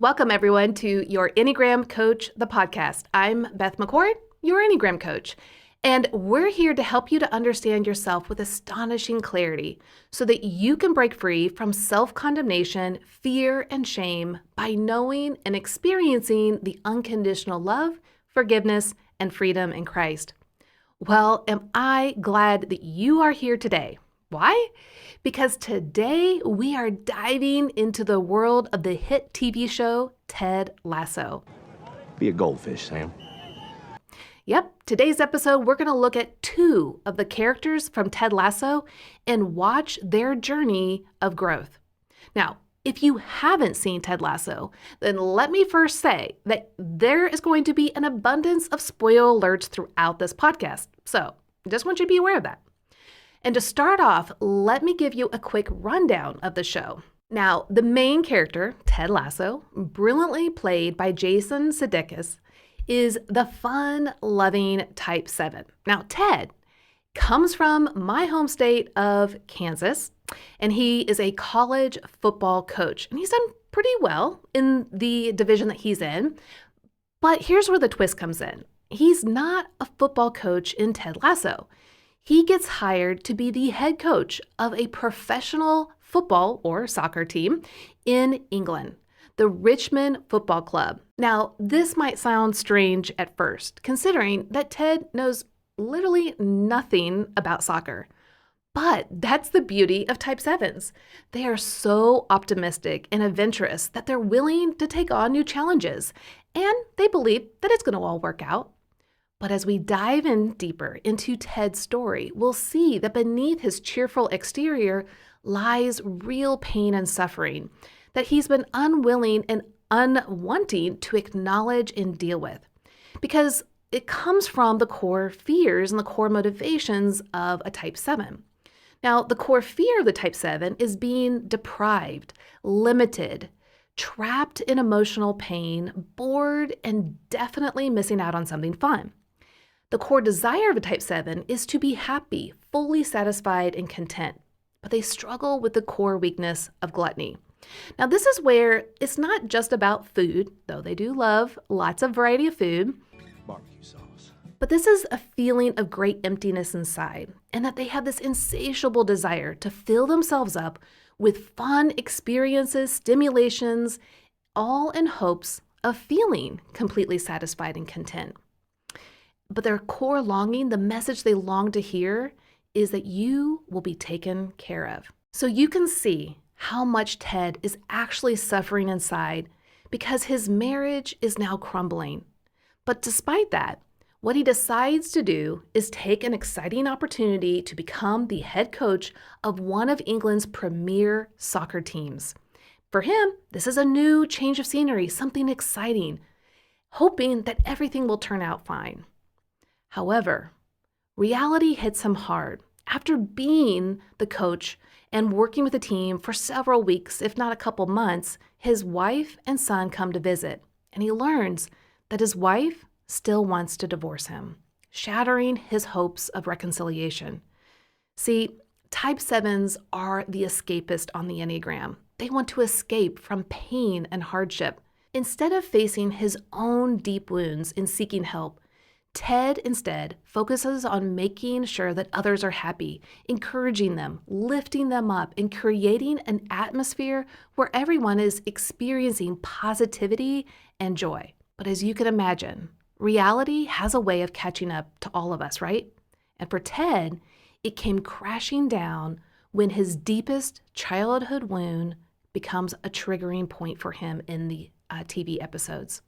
Welcome, everyone, to your Enneagram Coach, the podcast. I'm Beth McCord, your Enneagram Coach, and we're here to help you to understand yourself with astonishing clarity so that you can break free from self-condemnation, fear, and shame by knowing and experiencing the unconditional love, forgiveness, and freedom in Christ. Well, am I glad that you are here today? Why? Because today we are diving into the world of the hit TV show, Ted Lasso. Be a goldfish, Sam. Yep, today's episode, we're going to look at two of the characters from Ted Lasso and watch their journey of growth. Now, if you haven't seen Ted Lasso, then let me first say that there is going to be an abundance of spoiler alerts throughout this podcast. So I just want you to be aware of that. And to start off, let me give you a quick rundown of the show. Now, the main character, Ted Lasso, brilliantly played by Jason Sudeikis, is the fun-loving Type 7. Now, Ted comes from my home state of Kansas, and he is a college football coach. And he's done pretty well in the division that he's in. But here's where the twist comes in. He's not a football coach in Ted Lasso. He gets hired to be the head coach of a professional football or soccer team in England, the Richmond Football Club. Now, this might sound strange at first, considering that Ted knows literally nothing about soccer. But that's the beauty of Type 7s. They are so optimistic and adventurous that they're willing to take on new challenges, and they believe that it's going to all work out. But as we dive in deeper into Ted's story, we'll see that beneath his cheerful exterior lies real pain and suffering that he's been unwilling and unwanting to acknowledge and deal with. Because it comes from the core fears and the core motivations of a Type 7. Now, the core fear of the Type 7 is being deprived, limited, trapped in emotional pain, bored, and definitely missing out on something fun. The core desire of a Type 7 is to be happy, fully satisfied, and content, but they struggle with the core weakness of gluttony. Now, this is where it's not just about food, though they do love lots of variety of food. Barbecue sauce. But this is a feeling of great emptiness inside, and that they have this insatiable desire to fill themselves up with fun experiences, stimulations, all in hopes of feeling completely satisfied and content. But their core longing, the message they long to hear, is that you will be taken care of. So you can see how much Ted is actually suffering inside because his marriage is now crumbling. But despite that, what he decides to do is take an exciting opportunity to become the head coach of one of England's premier soccer teams. For him, this is a new change of scenery, something exciting, hoping that everything will turn out fine. However, reality hits him hard. After being the coach and working with the team for several weeks, if not a couple months, his wife and son come to visit, and he learns that his wife still wants to divorce him, shattering his hopes of reconciliation. See, Type 7s are the escapist on the Enneagram. They want to escape from pain and hardship. Instead of facing his own deep wounds in seeking help, Ted instead focuses on making sure that others are happy, encouraging them, lifting them up, and creating an atmosphere where everyone is experiencing positivity and joy. But as you can imagine, reality has a way of catching up to all of us, right? And for Ted, it came crashing down when his deepest childhood wound becomes a triggering point for him in the TV episodes.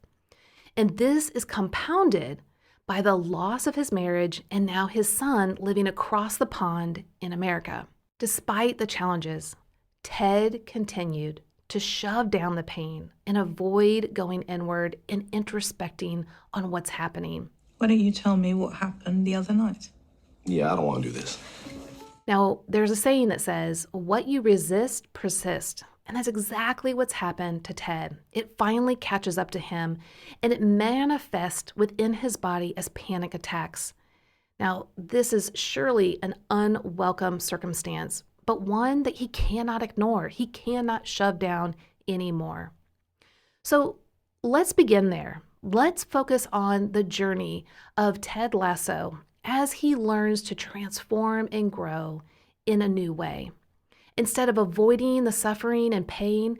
And this is compounded by the loss of his marriage and now his son living across the pond in America. Despite the challenges, Ted continued to shove down the pain and avoid going inward and introspecting on what's happening. Why don't you tell me what happened the other night? Yeah, I don't want to do this. Now, there's a saying that says, what you resist persists. And that's exactly what's happened to Ted. It finally catches up to him, and it manifests within his body as panic attacks. Now, this is surely an unwelcome circumstance, but one that he cannot ignore. He cannot shove down anymore. So let's begin there. Let's focus on the journey of Ted Lasso as he learns to transform and grow in a new way. Instead of avoiding the suffering and pain,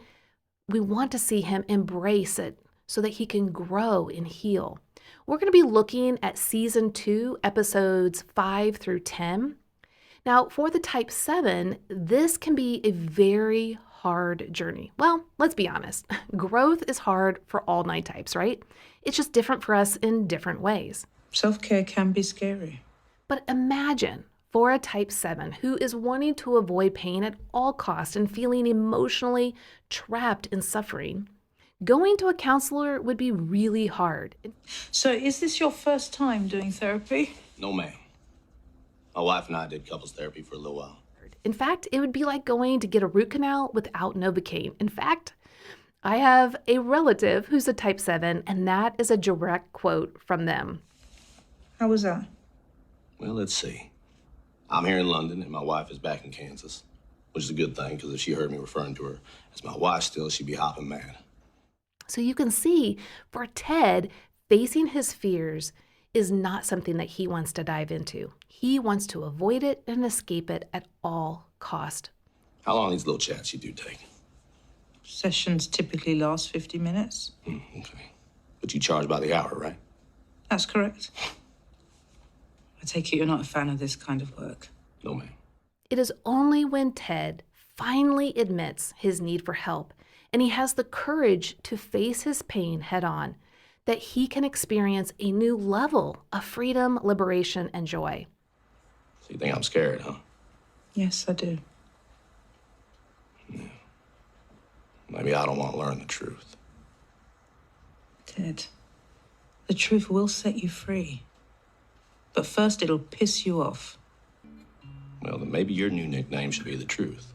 we want to see him embrace it so that he can grow and heal. We're going to be looking at season 2, episodes 5 through 10. Now, for the type 7, this can be a very hard journey. Well, let's be honest. Growth is hard for all 9 types, right? It's just different for us in different ways. Self-care can be scary. But imagine for a type 7 who is wanting to avoid pain at all costs and feeling emotionally trapped in suffering, going to a counselor would be really hard. So is this your first time doing therapy? No, ma'am. My wife and I did couples therapy for a little while. In fact, it would be like going to get a root canal without Novocaine. In fact, I have a relative who's a type 7, and that is a direct quote from them. How was that? Well, let's see. I'm here in London, and my wife is back in Kansas, which is a good thing, because if she heard me referring to her as my wife still, she'd be hopping mad. So you can see, for Ted, facing his fears is not something that he wants to dive into. He wants to avoid it and escape it at all cost. How long these little chats you do take? Sessions typically last 50 minutes. Okay. But you charge by the hour, right? That's correct. I take it you're not a fan of this kind of work. No, ma'am. It is only when Ted finally admits his need for help and he has the courage to face his pain head on that he can experience a new level of freedom, liberation, and joy. So you think I'm scared, huh? Yes, I do. Maybe I don't want to learn the truth. Ted, the truth will set you free. But first it'll piss you off. Well, then maybe your new nickname should be the truth.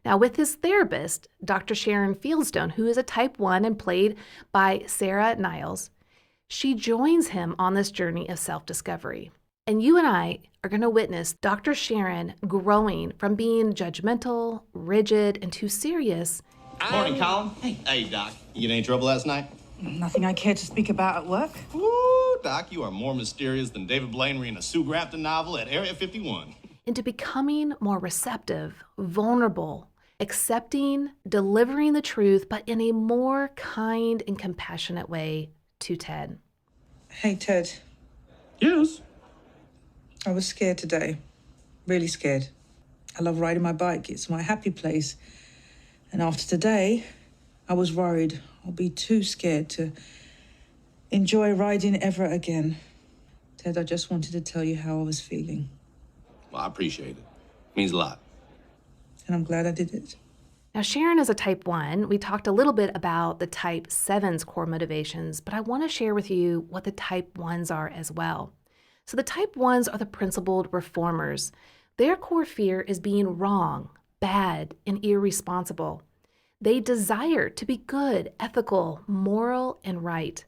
Now, with his therapist, Dr. Sharon Fieldstone, who is a type 1 and played by Sarah Niles, she joins him on this journey of self-discovery. And you and I are going to witness Dr. Sharon growing from being judgmental, rigid, and too serious. Morning, Colin. Hey, Doc. You get any trouble last night? Nothing I care to speak about at work. Ooh, Doc, you are more mysterious than David Blaine reading a Sue Grafton novel at Area 51. Into becoming more receptive, vulnerable, accepting, delivering the truth, but in a more kind and compassionate way to Ted. Hey, Ted. Yes. I was scared today. Really scared. I love riding my bike. It's my happy place. And after today, I was worried I'll be too scared to enjoy riding ever again. Ted, I just wanted to tell you how I was feeling. Well, I appreciate it. Means a lot. And I'm glad I did it. Now, Sharon is a type 1. We talked a little bit about the type 7's core motivations, but I want to share with you what the type 1s are as well. So the type 1s are the principled reformers. Their core fear is being wrong, bad, and irresponsible. They desire to be good, ethical, moral, and right.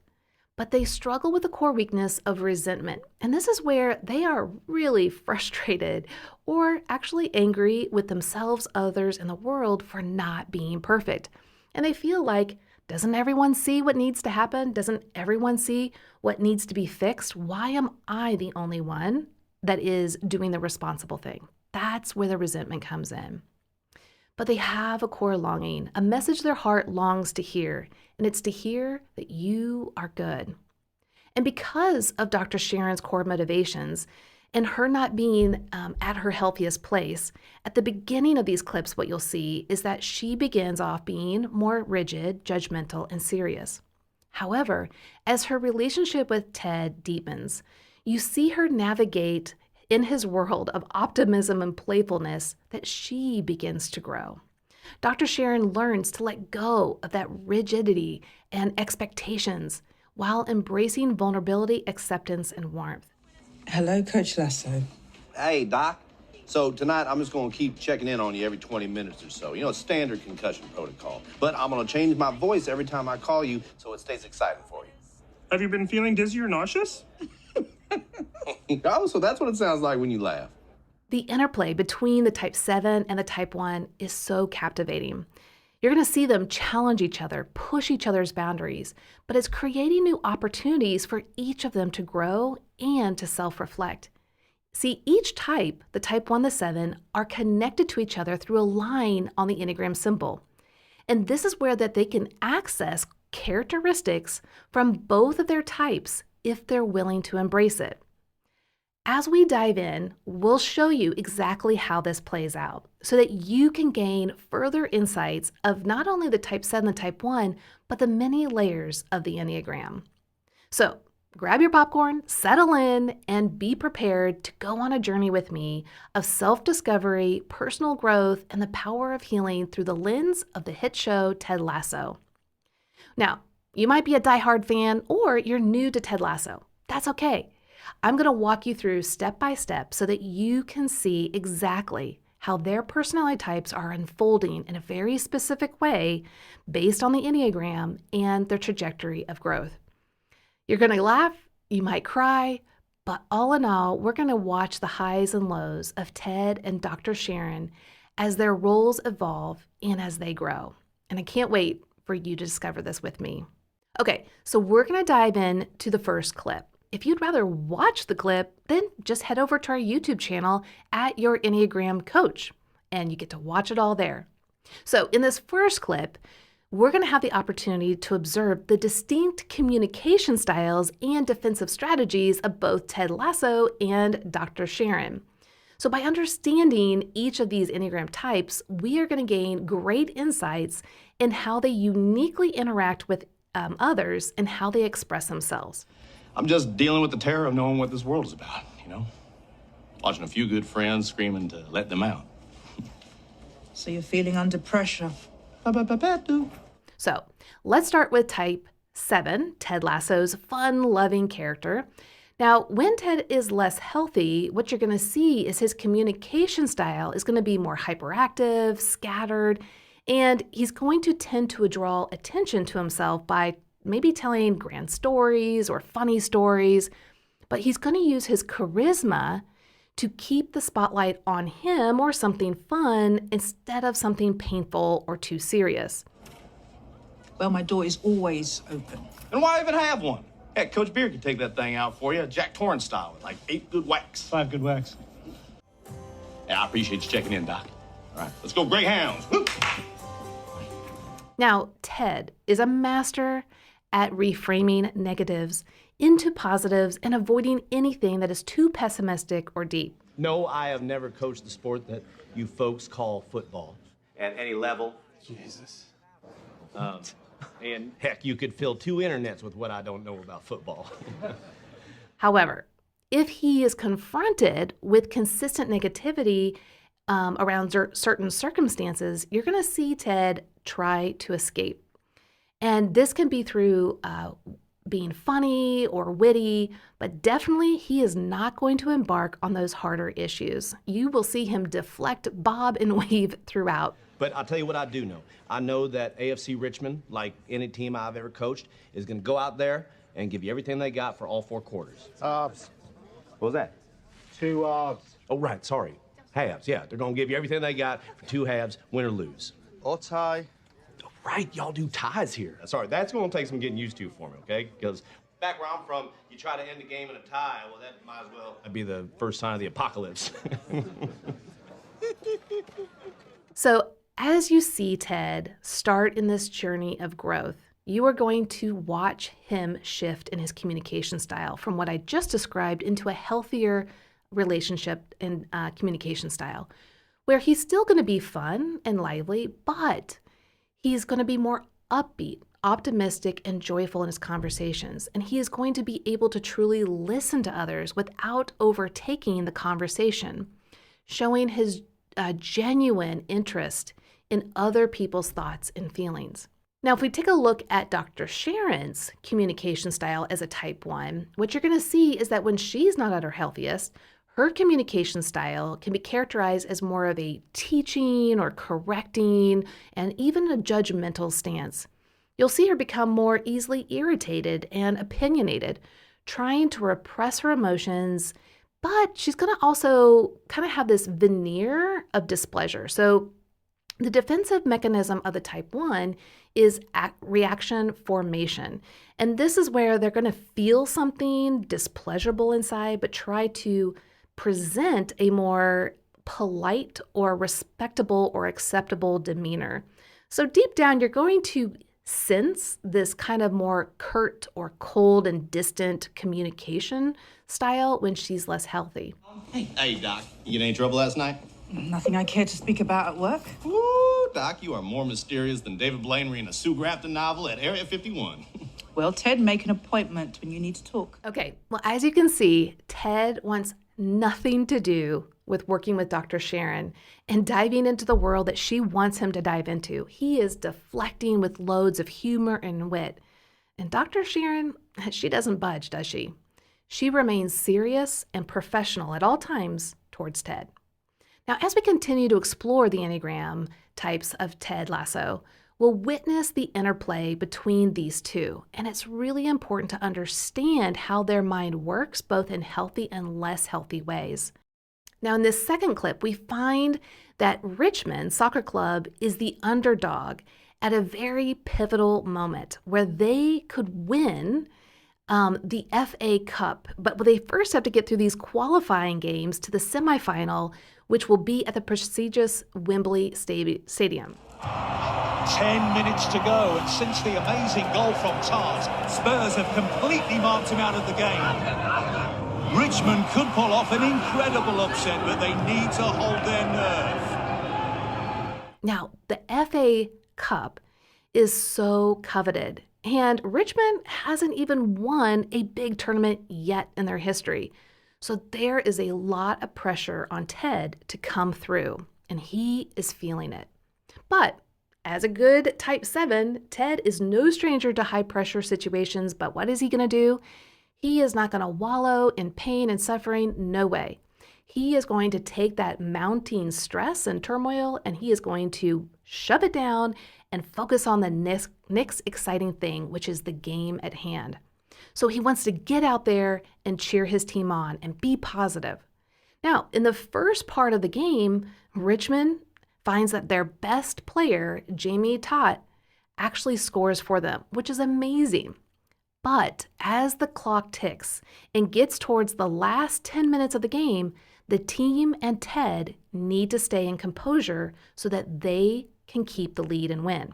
But they struggle with the core weakness of resentment. And this is where they are really frustrated or actually angry with themselves, others, and the world for not being perfect. And they feel like, doesn't everyone see what needs to happen? Doesn't everyone see what needs to be fixed? Why am I the only one that is doing the responsible thing? That's where the resentment comes in. But they have a core longing, a message their heart longs to hear, and it's to hear that you are good. And because of Dr. Sharon's core motivations and her not being at her healthiest place, at the beginning of these clips, what you'll see is that she begins off being more rigid, judgmental, and serious. However, as her relationship with Ted deepens, you see her navigate in his world of optimism and playfulness that she begins to grow. Dr. Sharon learns to let go of that rigidity and expectations while embracing vulnerability, acceptance, and warmth. Hello, Coach Lasso. Hey, Doc. So tonight, I'm just going to keep checking in on you every 20 minutes or so. You know, it's standard concussion protocol. But I'm going to change my voice every time I call you so it stays exciting for you. Have you been feeling dizzy or nauseous? Oh, so that's what it sounds like when you laugh. The interplay between the type 7 and the type 1 is so captivating. You're going to see them challenge each other, push each other's boundaries, but it's creating new opportunities for each of them to grow and to self-reflect. See, each type, the type 1 to 7, are connected to each other through a line on the Enneagram symbol. And this is where that they can access characteristics from both of their types if they're willing to embrace it. As we dive in, we'll show you exactly how this plays out so that you can gain further insights of not only the type 7 and type 1, but the many layers of the Enneagram. So grab your popcorn, settle in, and be prepared to go on a journey with me of self-discovery, personal growth, and the power of healing through the lens of the hit show Ted Lasso. Now, you might be a diehard fan or you're new to Ted Lasso. That's okay. I'm going to walk you through step by step so that you can see exactly how their personality types are unfolding in a very specific way based on the Enneagram and their trajectory of growth. You're going to laugh, you might cry, but all in all, we're going to watch the highs and lows of Ted and Dr. Sharon as their roles evolve and as they grow. And I can't wait for you to discover this with me. Okay, so we're going to dive in to the first clip. If you'd rather watch the clip, then just head over to our YouTube channel at Your Enneagram Coach, and you get to watch it all there. So in this first clip, we're going to have the opportunity to observe the distinct communication styles and defensive strategies of both Ted Lasso and Dr. Sharon. So by understanding each of these Enneagram types, we are going to gain great insights in how they uniquely interact with others and how they express themselves. I'm just dealing with the terror of knowing what this world is about, you know? Watching a few good friends screaming to let them out. So you're feeling under pressure. So let's start with type 7, Ted Lasso's fun-loving character. Now, when Ted is less healthy, what you're going to see is his communication style is going to be more hyperactive, scattered, and he's going to tend to draw attention to himself by maybe telling grand stories or funny stories, but he's going to use his charisma to keep the spotlight on him or something fun instead of something painful or too serious. Well, my door is always open. And why even have one? Heck, Coach Beard could take that thing out for you, Jack Torrance style, with like 8 good whacks. 5 good whacks. Yeah, I appreciate you checking in, Doc. All right, let's go Greyhounds. Woo! Now, Ted is a master at reframing negatives into positives and avoiding anything that is too pessimistic or deep. No, I have never coached the sport that you folks call football. At any level. Jesus. And heck, you could fill 2 internets with what I don't know about football. However, if he is confronted with consistent negativity around certain circumstances, you're going to see Ted try to escape. And this can be through being funny or witty, but definitely he is not going to embark on those harder issues. You will see him deflect, bob, and weave throughout. But I'll tell you what I do know. I know that AFC Richmond, like any team I've ever coached, is going to go out there and give you everything they got for all 4 quarters. What was that? 2 Oh, right, sorry. Halves, yeah. They're going to give you everything they got for 2 halves, win or lose. Or tie. Right, y'all do ties here. Sorry, that's going to take some getting used to for me, okay? Because back where I'm from, you try to end the game in a tie, well, that might as well be the first sign of the apocalypse. So as you see Ted start in this journey of growth, you are going to watch him shift in his communication style from what I just described into a healthier relationship and communication style, where he's still going to be fun and lively, but he's going to be more upbeat, optimistic, and joyful in his conversations. And he is going to be able to truly listen to others without overtaking the conversation, showing his genuine interest in other people's thoughts and feelings. Now, if we take a look at Dr. Sharon's communication style as a type 1, what you're going to see is that when she's not at her healthiest, her communication style can be characterized as more of a teaching or correcting and even a judgmental stance. You'll see her become more easily irritated and opinionated, trying to repress her emotions, but she's going to also kind of have this veneer of displeasure. So The defensive mechanism of the type 1 is reaction formation. And this is where they're going to feel something displeasurable inside, but try to present a more polite or respectable or acceptable demeanor. So deep down, you're going to sense this kind of more curt or cold and distant communication style when she's less healthy. Hey, Doc. You get any trouble last night? Nothing I care to speak about at work. Ooh, Doc, you are more mysterious than David Blaine reading a Sue Grafton novel at Area 51. Well, Ted, make an appointment when you need to talk. Okay, well, as you can see, Ted wants nothing to do with working with Dr. Sharon and diving into the world that she wants him to dive into. He is deflecting with loads of humor and wit. And Dr. Sharon, she doesn't budge, does she? She remains serious and professional at all times towards Ted. Now, as we continue to explore the Enneagram types of Ted Lasso, we'll witness the interplay between these two. And it's really important to understand how their mind works, both in healthy and less healthy ways. Now, in this second clip, we find that Richmond Soccer Club is the underdog at a very pivotal moment where they could win the FA Cup. But they first have to get through these qualifying games to the semifinal, which will be at the prestigious Wembley Stadium. 10 minutes to go, and since the amazing goal from Tart, Spurs have completely marked him out of the game. Richmond could pull off an incredible upset, but they need to hold their nerve. Now, the FA Cup is so coveted, and Richmond hasn't even won a big tournament yet in their history. So there is a lot of pressure on Ted to come through, and he is feeling it. But as a good type 7, Ted is no stranger to high pressure situations, but what is he going to do? He is not going to wallow in pain and suffering, no way. He is going to take that mounting stress and turmoil, and he is going to shove it down and focus on the next exciting thing, which is the game at hand. So he wants to get out there and cheer his team on and be positive. Now, in the first part of the game, Richmond finds that their best player, Jamie Tott, actually scores for them, which is amazing. But as the clock ticks and gets towards the last 10 minutes of the game, the team and Ted need to stay in composure so that they can keep the lead and win.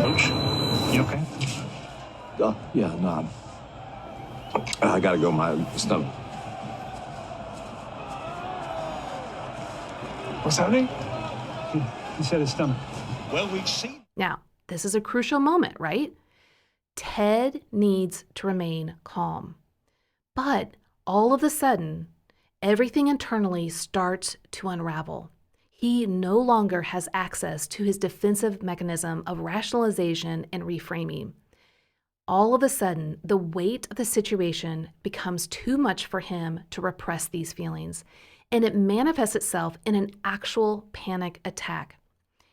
Coach, you okay? Yeah, no. I gotta go. My stomach. What's happening? He said his stomach. Well, we've seen. Now, this is a crucial moment, right? Ted needs to remain calm. But all of a sudden, everything internally starts to unravel. He no longer has access to his defensive mechanism of rationalization and reframing. All of a sudden, the weight of the situation becomes too much for him to repress these feelings, and it manifests itself in an actual panic attack.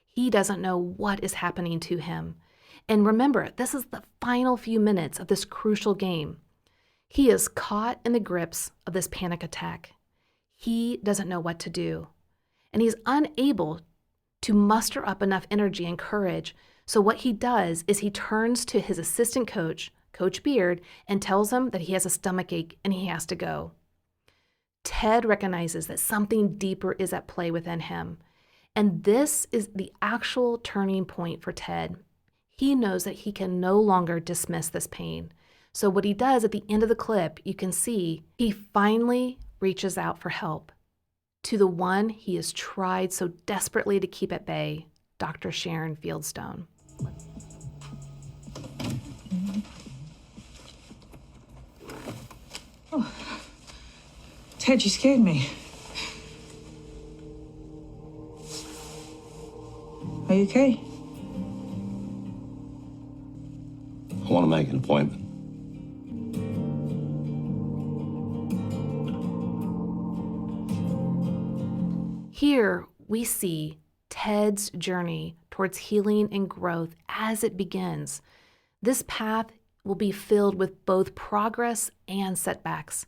He doesn't know what is happening to him. And remember, this is the final few minutes of this crucial game. He is caught in the grips of this panic attack. He doesn't know what to do, and he's unable to muster up enough energy and courage. So what he does is he turns to his assistant coach, Coach Beard, and tells him that he has a stomachache and he has to go. Ted recognizes that something deeper is at play within him. And this is the actual turning point for Ted. He knows that he can no longer dismiss this pain. So what he does at the end of the clip, you can see he finally reaches out for help to the one he has tried so desperately to keep at bay, Dr. Sharon Fieldstone. Oh. Ted, you scared me. Are you okay? I want to make an appointment. Here we see Ted's journey towards healing and growth as it begins. This path will be filled with both progress and setbacks,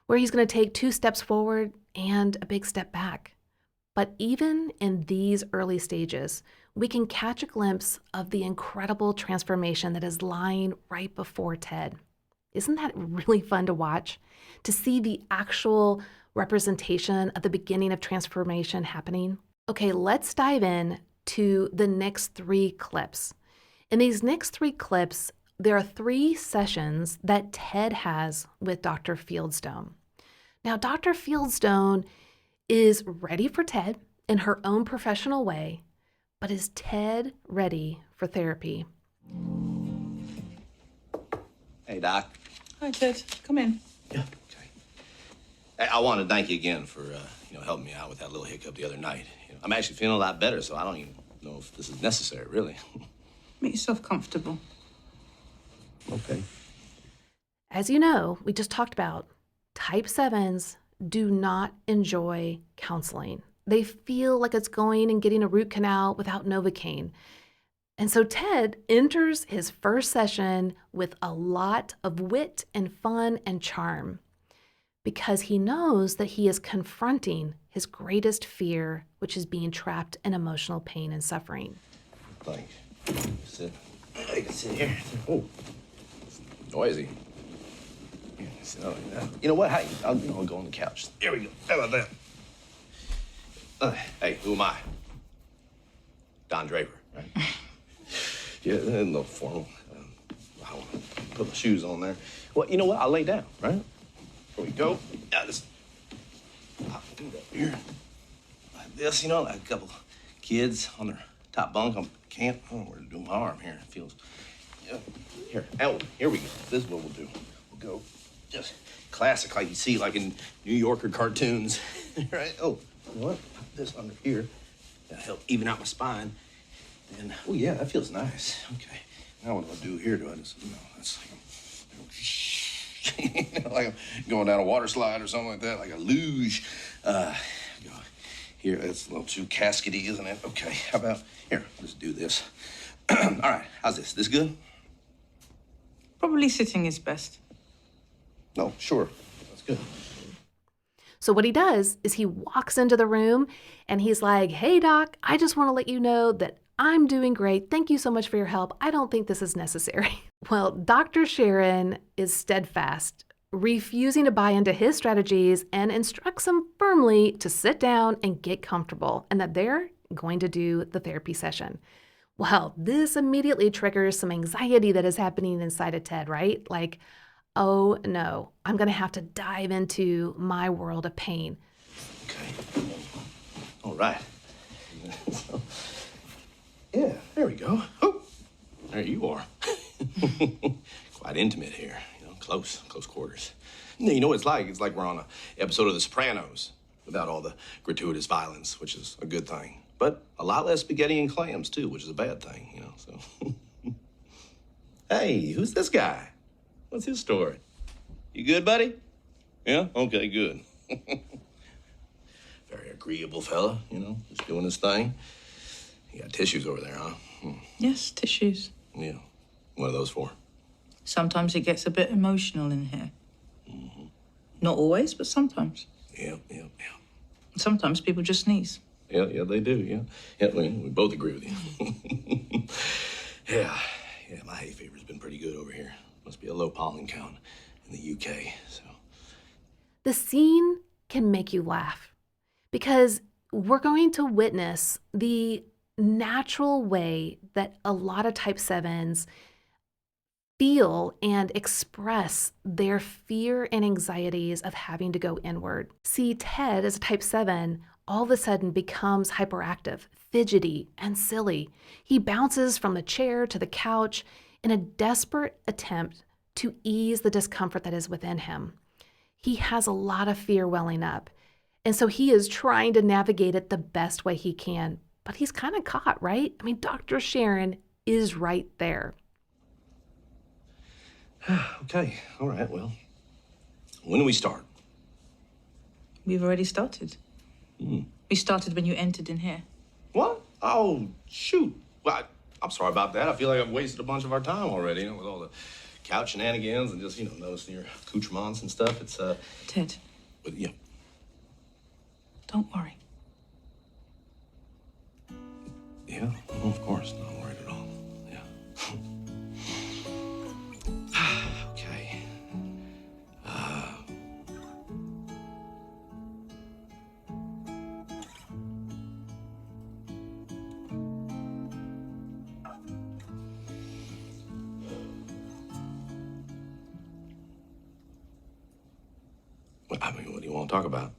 where he's going to take 2 steps forward and a big step back. But even in these early stages, we can catch a glimpse of the incredible transformation that is lying right before Ted. Isn't that really fun to watch? To see the actual representation of the beginning of transformation happening? Okay, let's dive in to the next 3 clips. In these next 3 clips, there are 3 sessions that Ted has with Dr. Fieldstone. Now, Dr. Fieldstone is ready for Ted in her own professional way, but is Ted ready for therapy? Hey, Doc. Hi, Ted. Come in. Yeah. Okay. Hey, I want to thank you again for, helping me out with that little hiccup the other night. I'm actually feeling a lot better, so I don't even know if this is necessary, really. Make yourself comfortable. Okay. As you know, we just talked about, type 7s do not enjoy counseling. They feel like it's going and getting a root canal without Novocaine. And so Ted enters his first session with a lot of wit and fun and charm, because he knows that he is confronting his greatest fear, which is being trapped in emotional pain and suffering. Thanks. Sit. I can sit here. Oh, it's noisy. Yeah, sit down like that. You know what? Hey, I'll go on the couch. Here we go. How about that? Hey, who am I? Don Draper, right? Yeah, a little formal. I don't want to put my shoes on there. Well, you know what? I'll lay down, right? Here we go. I'll do that here. Like this, like a couple kids on their top bunk on camp. I don't know where to do my arm here. It feels. Yeah. Here. Oh, here we go. This is what we'll do. We'll go just classic, like you see, like in New Yorker cartoons, right? Oh, you know what? Put this under here. That'll help even out my spine. And, oh, yeah, that feels nice. Okay. Now what do I do here? Do I just, that's like I'm going down a water slide or something like that, like a luge. Here, that's a little too cascety, isn't it? Okay, how about, here, let's do this. All right, how's this? This good? Probably sitting is best. No, sure. That's good. So what he does is he walks into the room and he's like, "Hey, Doc, I just want to let you know that I'm doing great. Thank you so much for your help. I don't think this is necessary." Well, Dr. Sharon is steadfast, refusing to buy into his strategies and instructs him firmly to sit down and get comfortable and that they're going to do the therapy session. Well, this immediately triggers some anxiety that is happening inside of Ted, right? Like, oh no, I'm going to have to dive into my world of pain. Okay. All right. Yeah, there we go. Oh, there you are. Quite intimate here, close quarters. You know what it's like? It's like we're on an episode of The Sopranos without all the gratuitous violence, which is a good thing. But a lot less spaghetti and clams, too, which is a bad thing, so. Hey, who's this guy? What's his story? You good, buddy? Yeah? Okay, good. Very agreeable fella, just doing his thing. You got tissues over there, huh? Yes, tissues. Yeah. What are those for? Sometimes it gets a bit emotional in here. Mm-hmm. Not always, but sometimes. Yeah. Sometimes people just sneeze. Yeah, they do, yeah. Yeah, we both agree with you. Yeah, my hay fever's been pretty good over here. Must be a low pollen count in the UK, so. The scene can make you laugh because we're going to witness the natural way that a lot of type 7s feel and express their fear and anxieties of having to go inward. See, Ted, as a type 7, all of a sudden becomes hyperactive, fidgety, and silly. He bounces from the chair to the couch in a desperate attempt to ease the discomfort that is within him. He has a lot of fear welling up, and so he is trying to navigate it the best way he can, but he's kind of caught, right? I mean, Dr. Sharon is right there. Okay, all right, well, when do we start? We've already started. We started when you entered in here. What? Oh, shoot. Well, I'm sorry about that. I feel like I've wasted a bunch of our time already, with all the couch shenanigans and just, noticing your accoutrements and stuff. It's, Ted, but, yeah. don't worry. Yeah, well, of course. Not worried at all. Yeah. Okay. What do you want to talk about?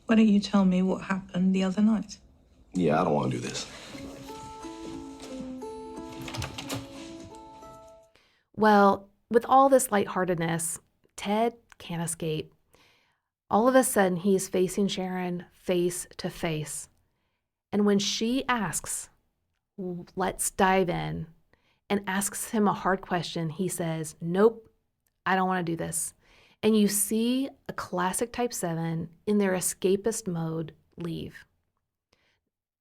Why don't you tell me what happened the other night? Yeah, I don't want to do this. Well, with all this lightheartedness, Ted can't escape. All of a sudden, he's facing Sharon face to face. And when she asks, let's dive in, and asks him a hard question, he says, nope, I don't want to do this. And you see a classic type 7 in their escapist mode leave.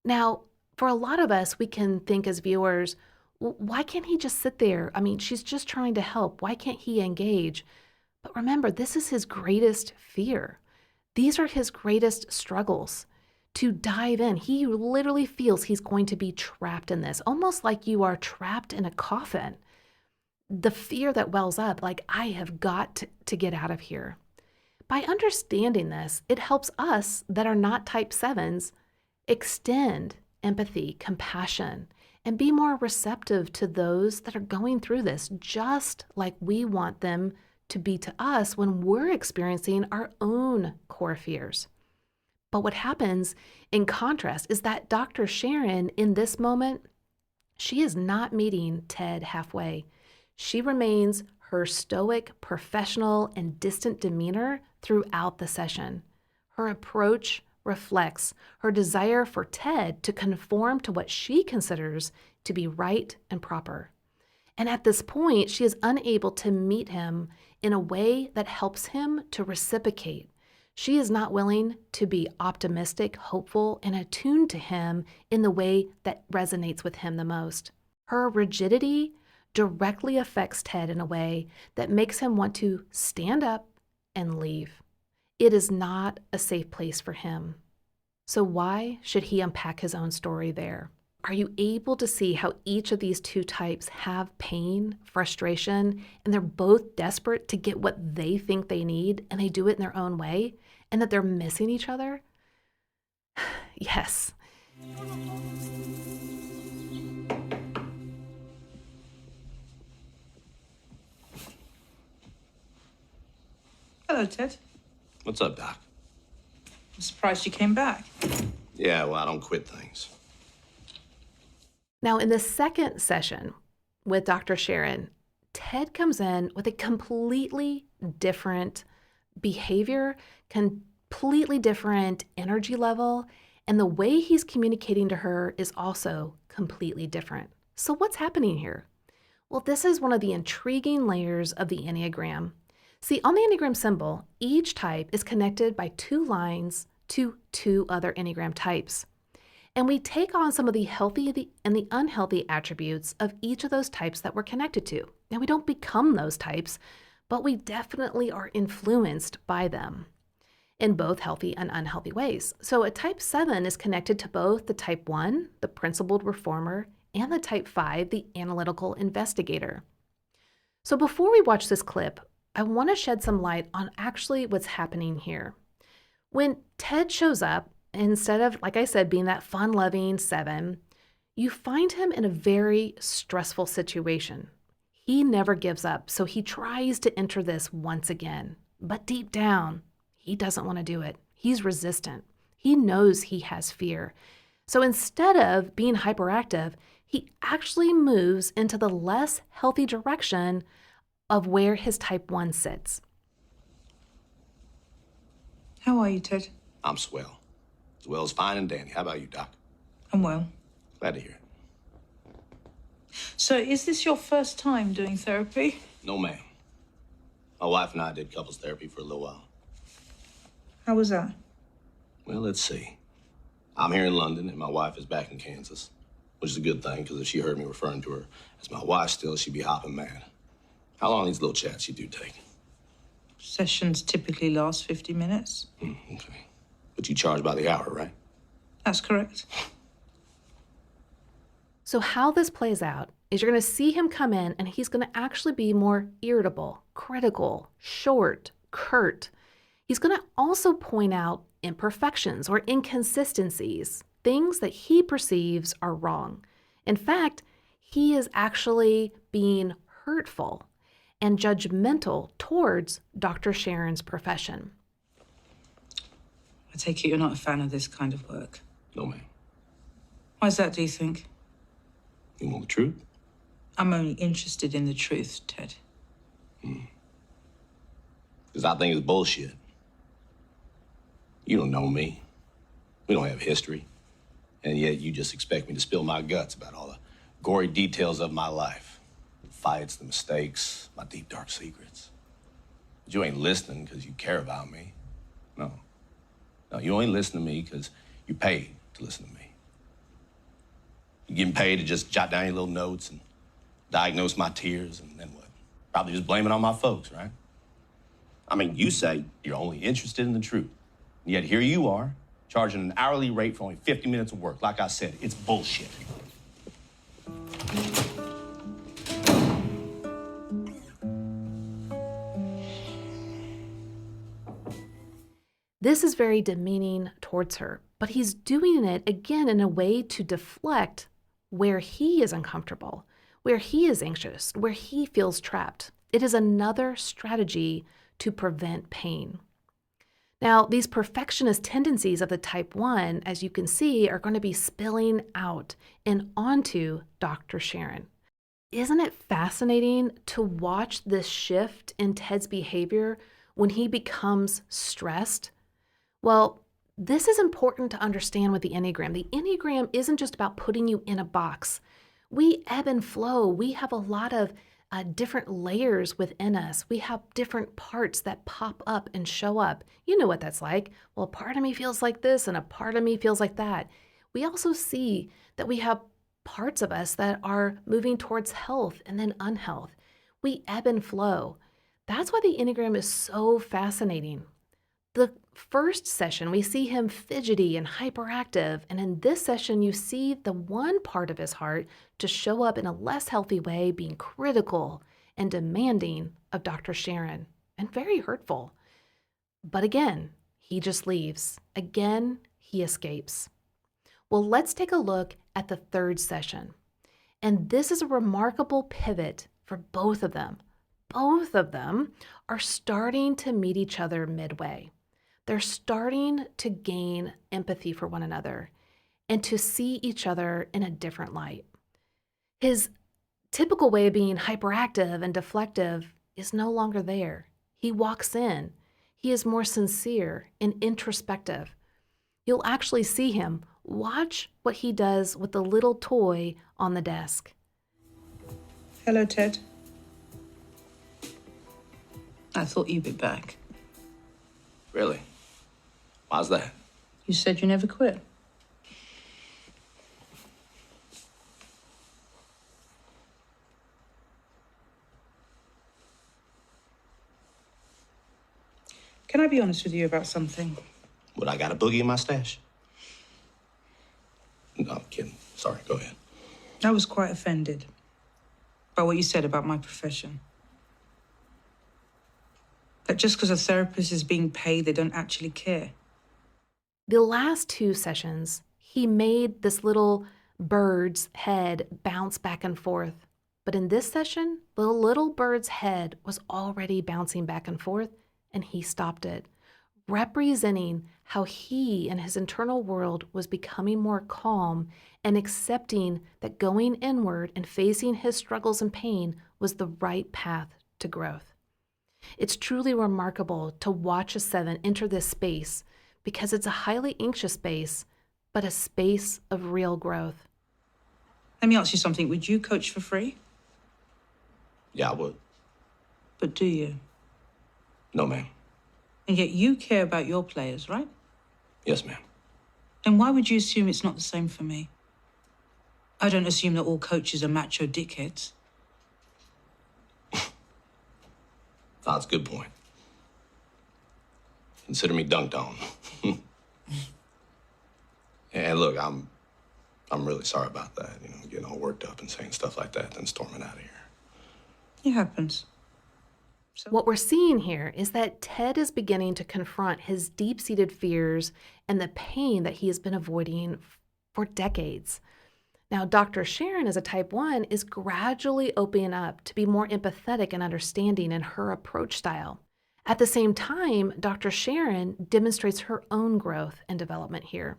Now, for a lot of us, we can think as viewers, why can't he just sit there? I mean, she's just trying to help. Why can't he engage? But remember, this is his greatest fear. These are his greatest struggles. To dive in, he literally feels he's going to be trapped in this, almost like you are trapped in a coffin. The fear that wells up, like, I have got to get out of here. By understanding this, it helps us that are not type 7s extend empathy, compassion, and be more receptive to those that are going through this, just like we want them to be to us when we're experiencing our own core fears. But what happens in contrast is that Dr. Sharon, in this moment, she is not meeting Ted halfway. She remains her stoic, professional, and distant demeanor throughout the session. Her approach reflects her desire for Ted to conform to what she considers to be right and proper. And at this point, she is unable to meet him in a way that helps him to reciprocate. She is not willing to be optimistic, hopeful, and attuned to him in the way that resonates with him the most. Her rigidity directly affects Ted in a way that makes him want to stand up and leave. It is not a safe place for him. So why should he unpack his own story there? Are you able to see how each of these two types have pain, frustration, and they're both desperate to get what they think they need, and they do it in their own way, and that they're missing each other? Yes. Hello, Ted. What's up, Doc? I'm surprised you came back. Yeah, well, I don't quit things. Now, in the second session with Dr. Sharon, Ted comes in with a completely different behavior, completely different energy level, and the way he's communicating to her is also completely different. So what's happening here? Well, this is one of the intriguing layers of the Enneagram. See, on the Enneagram symbol, each type is connected by 2 lines to 2 other Enneagram types. And we take on some of the healthy and the unhealthy attributes of each of those types that we're connected to. Now, we don't become those types, but we definitely are influenced by them in both healthy and unhealthy ways. So a type 7 is connected to both the type 1, the principled reformer, and the type 5, the analytical investigator. So before we watch this clip, I want to shed some light on actually what's happening here. When Ted shows up, instead of, like I said, being that fun-loving 7, you find him in a very stressful situation. He never gives up, so he tries to enter this once again. But deep down, he doesn't want to do it. He's resistant. He knows he has fear. So instead of being hyperactive, he actually moves into the less healthy direction of where his type 1 sits. How are you, Ted? I'm swell. As well as fine and dandy. How about you, Doc? I'm well. Glad to hear it. So, is this your first time doing therapy? No, ma'am. My wife and I did couples therapy for a little while. How was that? Well, let's see. I'm here in London, and my wife is back in Kansas, which is a good thing, because if she heard me referring to her as my wife still, she'd be hopping mad. How long these little chats you do take? Sessions typically last 50 minutes. Okay. But you charge by the hour, right? That's correct. So how this plays out is you're going to see him come in and he's going to actually be more irritable, critical, short, curt. He's going to also point out imperfections or inconsistencies, things that he perceives are wrong. In fact, he is actually being hurtful and judgmental towards Dr. Sharon's profession. I take it you're not a fan of this kind of work. No, ma'am. Why is that, do you think? You want the truth? I'm only interested in the truth, Ted. Because I think it's bullshit. You don't know me. We don't have history. And yet you just expect me to spill my guts about all the gory details of my life. The fights, the mistakes, my deep, dark secrets. But you ain't listening because you care about me. No. No, you ain't listening to me because you paid to listen to me. You're getting paid to just jot down your little notes and diagnose my tears, and then what? Probably just blame it on my folks, right? I mean, you say you're only interested in the truth. And yet here you are, charging an hourly rate for only 50 minutes of work. Like I said, it's bullshit. This is very demeaning towards her, but he's doing it again in a way to deflect where he is uncomfortable, where he is anxious, where he feels trapped. It is another strategy to prevent pain. Now, these perfectionist tendencies of the type 1, as you can see, are going to be spilling out and onto Dr. Sharon. Isn't it fascinating to watch this shift in Ted's behavior when he becomes stressed? Well, this is important to understand with the Enneagram. The Enneagram isn't just about putting you in a box. We ebb and flow. We have a lot of different layers within us. We have different parts that pop up and show up. You know what that's like. Well, part of me feels like this and a part of me feels like that. We also see that we have parts of us that are moving towards health and then unhealth. We ebb and flow. That's why the Enneagram is so fascinating. The first session, we see him fidgety and hyperactive. And in this session, you see the one part of his heart to show up in a less healthy way, being critical and demanding of Dr. Sharon, and very hurtful. But again, he just leaves. Again, he escapes. Well, let's take a look at the third session. And this is a remarkable pivot for both of them. Both of them are starting to meet each other midway. They're starting to gain empathy for one another and to see each other in a different light. His typical way of being hyperactive and deflective is no longer there. He walks in. He is more sincere and introspective. You'll actually see him. Watch what he does with the little toy on the desk. Hello, Ted. I thought you'd be back. Really? Why's that? You said you never quit. Can I be honest with you about something? Would I got a boogie in my stash? No, I'm kidding. Sorry, go ahead. I was quite offended by what you said about my profession. That just because a therapist is being paid, they don't actually care. The last two sessions, he made this little bird's head bounce back and forth. But in this session, the little bird's head was already bouncing back and forth, and he stopped it, representing how he and his internal world was becoming more calm and accepting that going inward and facing his struggles and pain was the right path to growth. It's truly remarkable to watch a 7 enter this space because it's a highly anxious space, but a space of real growth. Let me ask you something. Would you coach for free? Yeah, I would. But do you? No, ma'am. And yet you care about your players, right? Yes, ma'am. Then why would you assume it's not the same for me? I don't assume that all coaches are macho dickheads. That's a good point. Consider me dunked on. And look, I'm really sorry about that. You know, getting all worked up and saying stuff like that, then storming out of here. It happens. What we're seeing here is that Ted is beginning to confront his deep-seated fears and the pain that he has been avoiding for decades. Now, Dr. Sharon, as a type 1, is gradually opening up to be more empathetic and understanding in her approach style. At the same time, Dr. Sharon demonstrates her own growth and development here.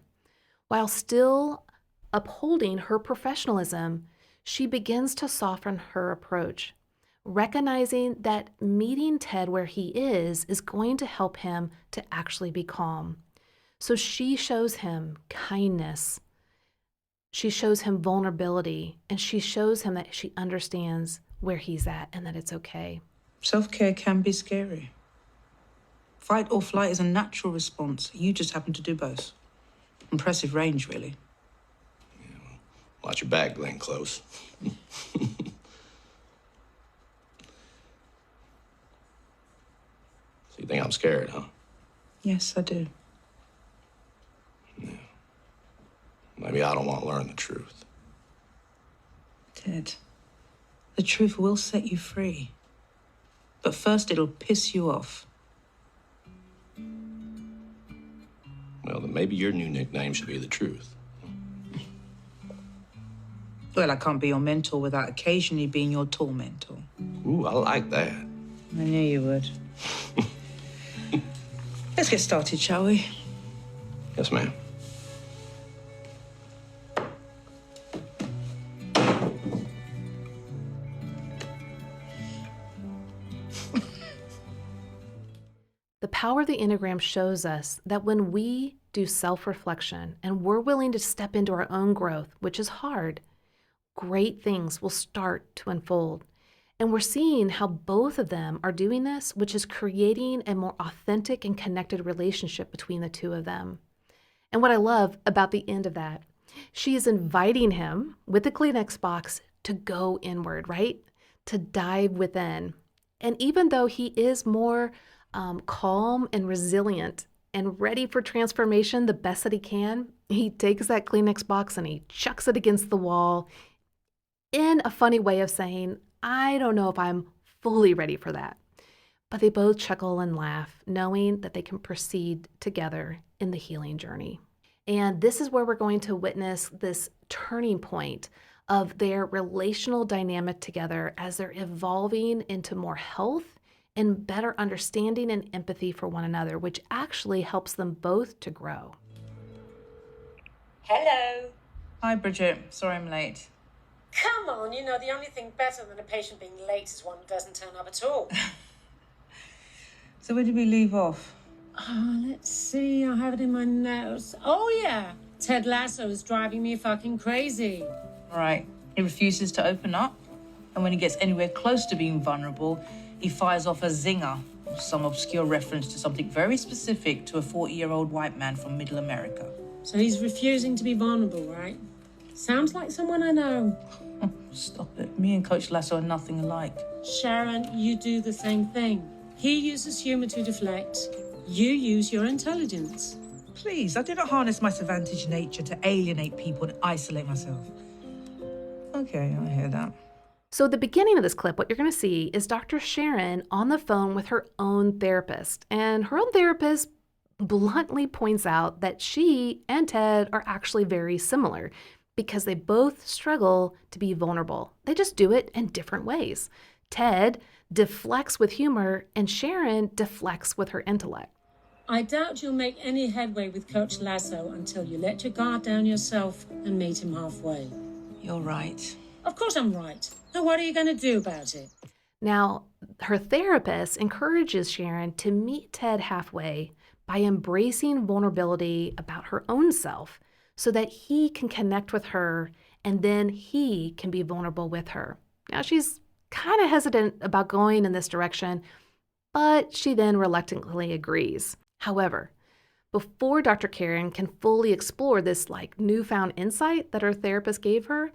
While still upholding her professionalism, she begins to soften her approach, recognizing that meeting Ted where he is going to help him to actually be calm. So she shows him kindness. She shows him vulnerability, and she shows him that she understands where he's at and that it's okay. Self-care can be scary. Fight or flight is a natural response. You just happen to do both. Impressive range, really. Yeah, well, watch your back, Glenn Close. So you think I'm scared, huh? Yes, I do. Yeah. Maybe I don't want to learn the truth. Ted, the truth will set you free. But first it'll piss you off. Well, then maybe your new nickname should be the truth. Well, I can't be your mentor without occasionally being your tormentor. Ooh, I like that. I knew you would. Let's get started, shall we? Yes, ma'am. The power of the Enneagram shows us that when we do self-reflection and we're willing to step into our own growth, which is hard, great things will start to unfold. And we're seeing how both of them are doing this, which is creating a more authentic and connected relationship between the two of them. And what I love about the end of that, she is inviting him with the Kleenex box to go inward, right? To dive within. And even though he is more calm and resilient and ready for transformation the best that he can, he takes that Kleenex box and he chucks it against the wall in a funny way of saying, I don't know if I'm fully ready for that. But they both chuckle and laugh, knowing that they can proceed together in the healing journey. And this is where we're going to witness this turning point of their relational dynamic together as they're evolving into more health and better understanding and empathy for one another, which actually helps them both to grow. Hello. Hi, Bridget. Sorry I'm late. Come on, you know, the only thing better than a patient being late is one who doesn't turn up at all. So where did we leave off? Let's see, I have it in my notes. Oh, yeah. Ted Lasso is driving me fucking crazy. Right. He refuses to open up. And when he gets anywhere close to being vulnerable, he fires off a zinger, or some obscure reference to something very specific to a 40-year-old white man from Middle America. So he's refusing to be vulnerable, right? Sounds like someone I know. Stop it. Me and Coach Lasso are nothing alike. Sharon, you do the same thing. He uses humor to deflect. You use your intelligence. Please, I do not harness my savantage nature to alienate people and isolate myself. Okay, I hear that. So at the beginning of this clip, what you're going to see is Dr. Sharon on the phone with her own therapist. And her own therapist bluntly points out that she and Ted are actually very similar because they both struggle to be vulnerable. They just do it in different ways. Ted deflects with humor and Sharon deflects with her intellect. I doubt you'll make any headway with Coach Lasso until you let your guard down yourself and meet him halfway. You're right. Of course I'm right. Now what are you going to do about it? Now, her therapist encourages Sharon to meet Ted halfway by embracing vulnerability about her own self so that he can connect with her and then he can be vulnerable with her. Now, she's kind of hesitant about going in this direction, but she then reluctantly agrees. However, Before Dr. Karen can fully explore this newfound insight that her therapist gave her,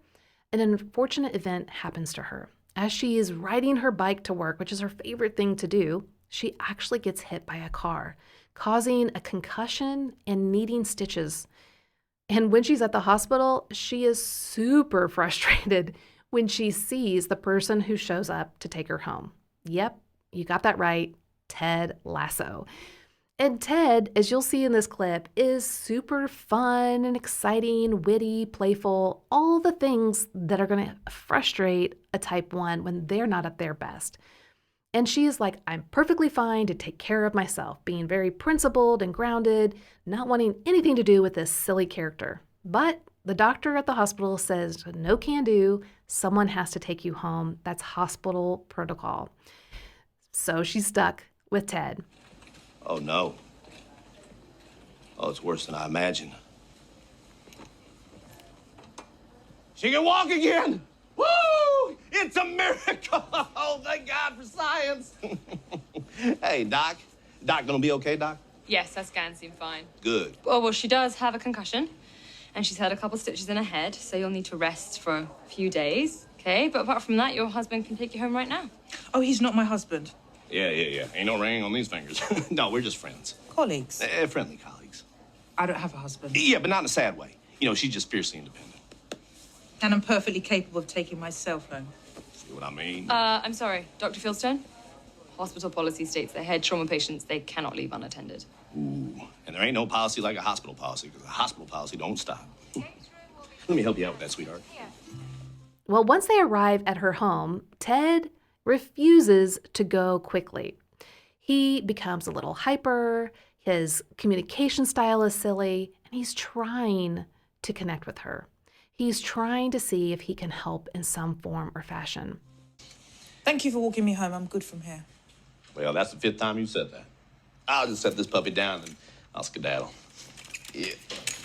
an unfortunate event happens to her. As she is riding her bike to work, which is her favorite thing to do, she actually gets hit by a car, causing a concussion and needing stitches. And when she's at the hospital, she is super frustrated when she sees the person who shows up to take her home. Yep, you got that right, Ted Lasso. And Ted, as you'll see in this clip, is super fun and exciting, witty, playful, all the things that are going to frustrate a type 1 when they're not at their best. And she is like, I'm perfectly fine to take care of myself, being very principled and grounded, not wanting anything to do with this silly character. But the doctor at the hospital says, no can do, someone has to take you home. That's hospital protocol. So she's stuck with Ted. Oh, no. Oh, it's worse than I imagined. She can walk again! Woo! It's a miracle! Oh, thank God for science! Hey, Doc. Doc gonna be okay, Doc? Yes, her scans seem fine. Good. Oh, well, she does have a concussion, and she's had a couple stitches in her head, so you'll need to rest for a few days, okay? But apart from that, your husband can take you home right now. Oh, he's not my husband. Yeah. Ain't no ring on these fingers. No, we're just friends. Colleagues. Friendly colleagues. I don't have a husband. Yeah, but not in a sad way. You know, she's just fiercely independent. And I'm perfectly capable of taking myself home. See what I mean? I'm sorry, Dr. Fieldstone? Hospital policy states that head trauma patients, they cannot leave unattended. Ooh, and there ain't no policy like a hospital policy, because a hospital policy don't stop. Let me help you out with that, sweetheart. Well, once they arrive at her home, Ted refuses to go quickly. He becomes a little hyper, his communication style is silly, and he's trying to connect with her. He's trying to see if he can help in some form or fashion. Thank you for walking me home. I'm good from here. Well, that's the 5th time you said that. I'll just set this puppy down and I'll skedaddle. Yeah,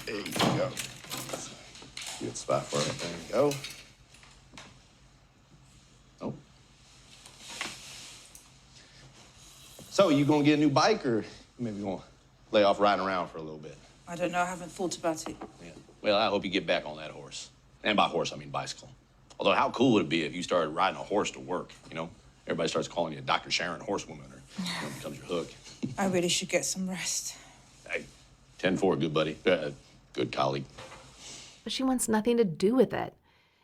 there you go. Good spot for it. There you go. Oh. So, you gonna get a new bike, or maybe you gonna lay off riding around for a little bit? I don't know. I haven't thought about it. Yeah. Well, I hope you get back on that horse. And by horse, I mean bicycle. Although, how cool would it be if you started riding a horse to work, you know? Everybody starts calling you Dr. Sharon Horsewoman, or it becomes your hook. I really should get some rest. Hey, 10-4, good buddy. Good colleague. But she wants nothing to do with it.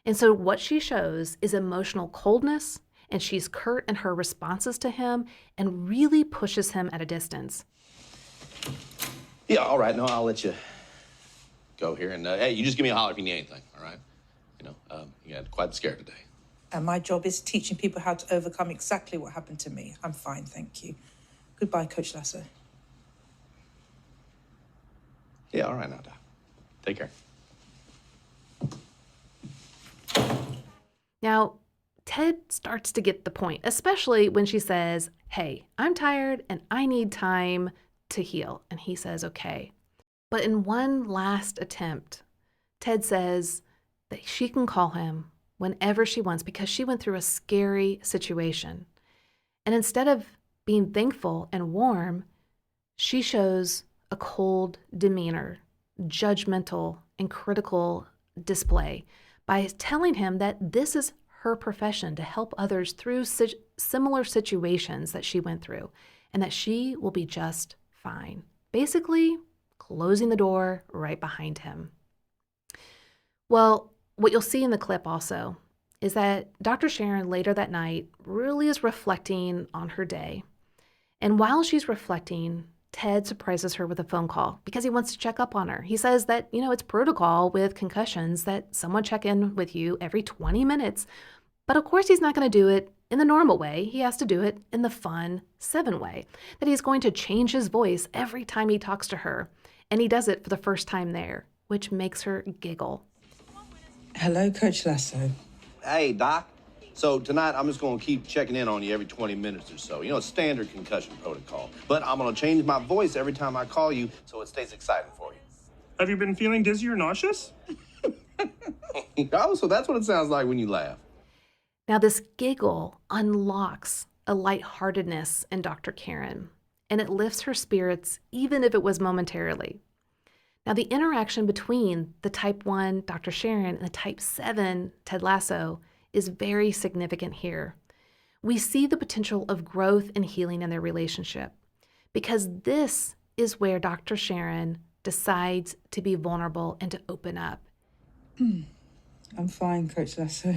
And so what she shows is emotional coldness, and she's curt in her responses to him and really pushes him at a distance. Yeah, all right. No, I'll let you go here. And, hey, you just give me a holler if you need anything, all right? You know, you got quite scared today. And my job is teaching people how to overcome exactly what happened to me. I'm fine, thank you. Goodbye, Coach Lasso. Yeah, all right now, Doc. Take care. Now, Ted starts to get the point, especially when she says, hey, I'm tired and I need time to heal. And he says, okay. But in one last attempt, Ted says that she can call him whenever she wants because she went through a scary situation. And instead of being thankful and warm, she shows a cold demeanor, judgmental and critical display by telling him that this is her profession to help others through similar situations that she went through and that she will be just fine. Basically, closing the door right behind him. Well, what you'll see in the clip also is that Dr. Sharon later that night really is reflecting on her day. And while she's reflecting, Ted surprises her with a phone call because he wants to check up on her. He says that, it's protocol with concussions that someone check in with you every 20 minutes. But of course, he's not going to do it in the normal way. He has to do it in the fun 7 way, that he's going to change his voice every time he talks to her. And he does it for the first time there, which makes her giggle. Hello, Coach Lasso. Hey, Doc. So tonight, I'm just going to keep checking in on you every 20 minutes or so. It's standard concussion protocol. But I'm going to change my voice every time I call you so it stays exciting for you. Have you been feeling dizzy or nauseous? Oh, so that's what it sounds like when you laugh. Now, this giggle unlocks a lightheartedness in Dr. Karen. and it lifts her spirits, even if it was momentarily. Now, the interaction between the type 1, Dr. Sharon, and the type 7, Ted Lasso, is very significant here. We see the potential of growth and healing in their relationship because this is where Dr. Sharon decides to be vulnerable and to open up. I'm fine, Coach Lasso.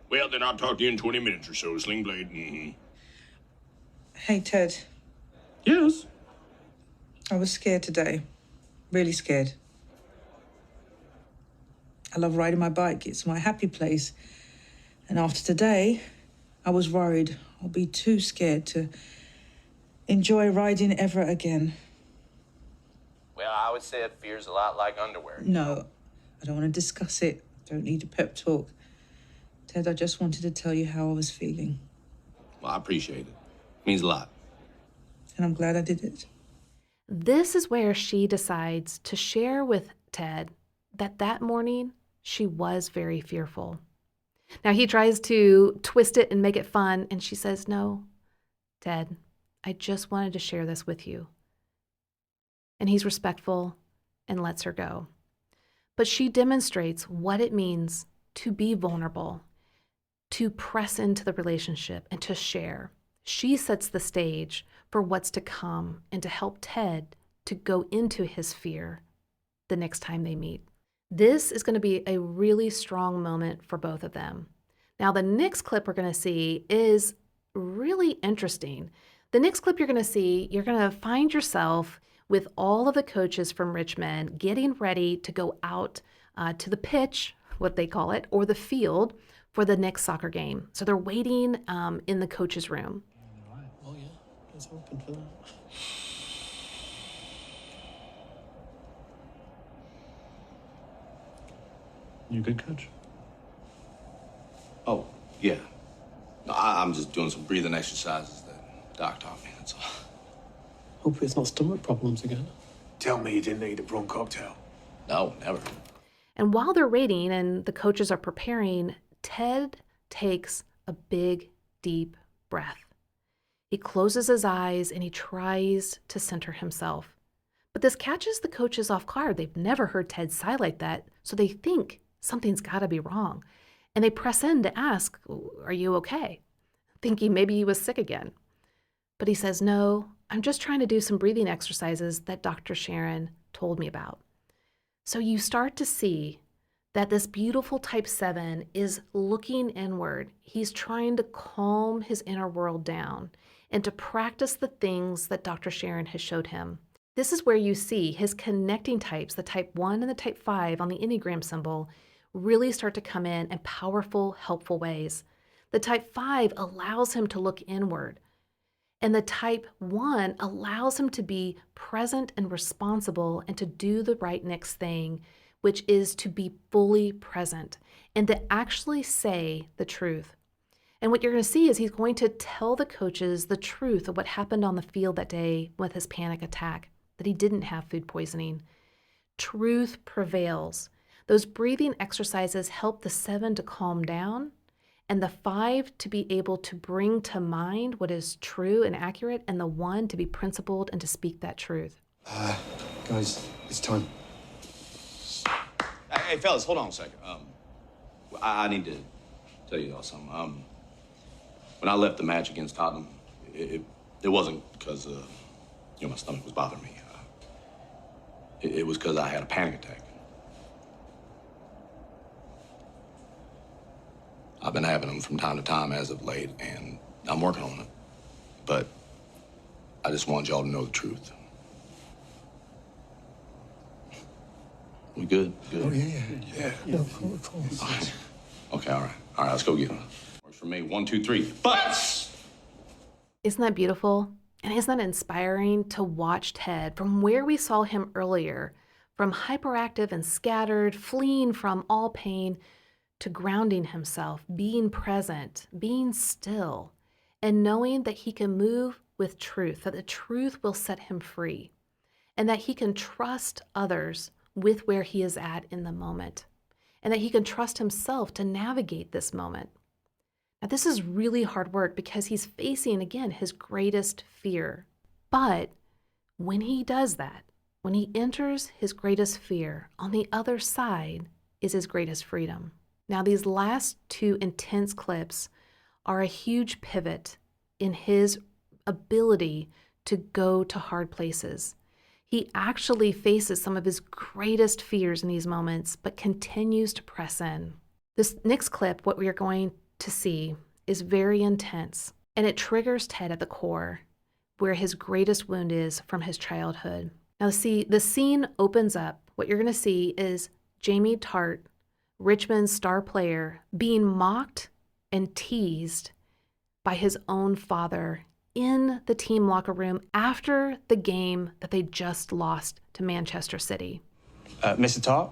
Well, then I'll talk to you in 20 minutes or so, Sling Blade. Hey, Ted. Yes. I was scared today. Really scared. I love riding my bike. It's my happy place. And after today, I was worried I'll be too scared to enjoy riding ever again. Well, I would say it feels a lot like underwear. No, I don't want to discuss it. Don't need a pep talk. Ted, I just wanted to tell you how I was feeling. Well, I appreciate it. Means a lot. And I'm glad I did it. This is where she decides to share with Ted that morning she was very fearful. Now, he tries to twist it and make it fun, and she says, "No, Ted, I just wanted to share this with you." And he's respectful and lets her go. But she demonstrates what it means to be vulnerable, to press into the relationship, and to share. She sets the stage for what's to come and to help Ted to go into his fear the next time they meet. This is going to be a really strong moment for both of them. Now, the next clip we're going to see is really interesting. The next clip you're going to see, you're going to find yourself with all of the coaches from Richmond getting ready to go out to the pitch, what they call it, or the field for the next soccer game. So they're waiting in the coach's room. All right. Well, yeah. Let's open for that. You good, Coach? Oh, yeah. No, I'm just doing some breathing exercises that Doc taught me, that's all. Hopefully it's not stomach problems again. Tell me you didn't eat a prawn cocktail. No, never. And while they're waiting and the coaches are preparing, Ted takes a big, deep breath. He closes his eyes and he tries to center himself. But this catches the coaches off guard. They've never heard Ted sigh like that, so they think something's got to be wrong. And they press in to ask, "Are you okay?" Thinking maybe he was sick again. But he says, "No, I'm just trying to do some breathing exercises that Dr. Sharon told me about." So you start to see that this beautiful type 7 is looking inward. He's trying to calm his inner world down and to practice the things that Dr. Sharon has showed him. This is where you see his connecting types, the type 1 and the type 5 on the Enneagram symbol, really start to come in powerful, helpful ways. The type 5 allows him to look inward. And the type 1 allows him to be present and responsible and to do the right next thing, which is to be fully present and to actually say the truth. And what you're going to see is he's going to tell the coaches the truth of what happened on the field that day with his panic attack, that he didn't have food poisoning. Truth prevails. Those breathing exercises help the 7 to calm down and the 5 to be able to bring to mind what is true and accurate, and the 1 to be principled and to speak that truth. Guys, it's time. Hey, fellas, hold on a second. I need to tell you all something. When I left the match against Tottenham, it wasn't because my stomach was bothering me. It was because I had a panic attack. I've been having them from time to time as of late, and I'm working on it. But I just want y'all to know the truth. We good? Good? Oh, yeah. Of course. Okay, all right, let's go get them. Works for me. 1, 2, 3. Butts! Isn't that beautiful? And isn't that inspiring to watch Ted from where we saw him earlier, from hyperactive and scattered, fleeing from all pain, to grounding himself, being present, being still, and knowing that he can move with truth, that the truth will set him free, and that he can trust others with where he is at in the moment, and that he can trust himself to navigate this moment. Now, this is really hard work because he's facing, again, his greatest fear, But when he does that, when he enters his greatest fear, on the other side is his greatest freedom. Now, these last two intense clips are a huge pivot in his ability to go to hard places. He actually faces some of his greatest fears in these moments, but continues to press in. This next clip, what we are going to see, is very intense, and it triggers Ted at the core, where his greatest wound is from his childhood. Now, see, the scene opens up. What you're going to see is Jamie Tart, Richmond's star player, being mocked and teased by his own father in the team locker room after the game that they just lost to Manchester City. Mr. Tart,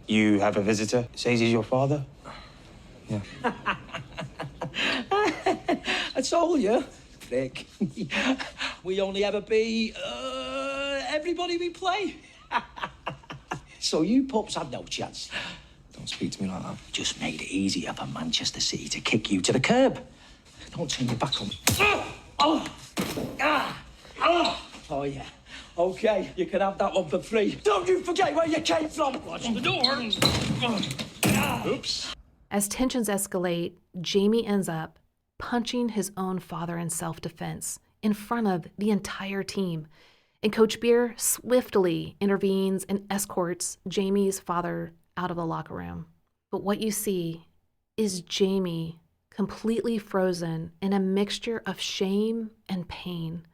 you have a visitor. Says he's your father? Yeah. I told you, Vic. We only ever be everybody we play. So you pups had no chance. Don't speak to me like that. Just made it easier for Manchester City to kick you to the curb. Don't turn your back on me. Oh, yeah. Okay, you can have that one for free. Don't you forget where you came from. Watch the door. Oops. As tensions escalate, Jamie ends up punching his own father in self-defense in front of the entire team. And Coach Beer swiftly intervenes and escorts Jamie's father out of the locker room. But what you see is Jamie completely frozen in a mixture of shame and pain,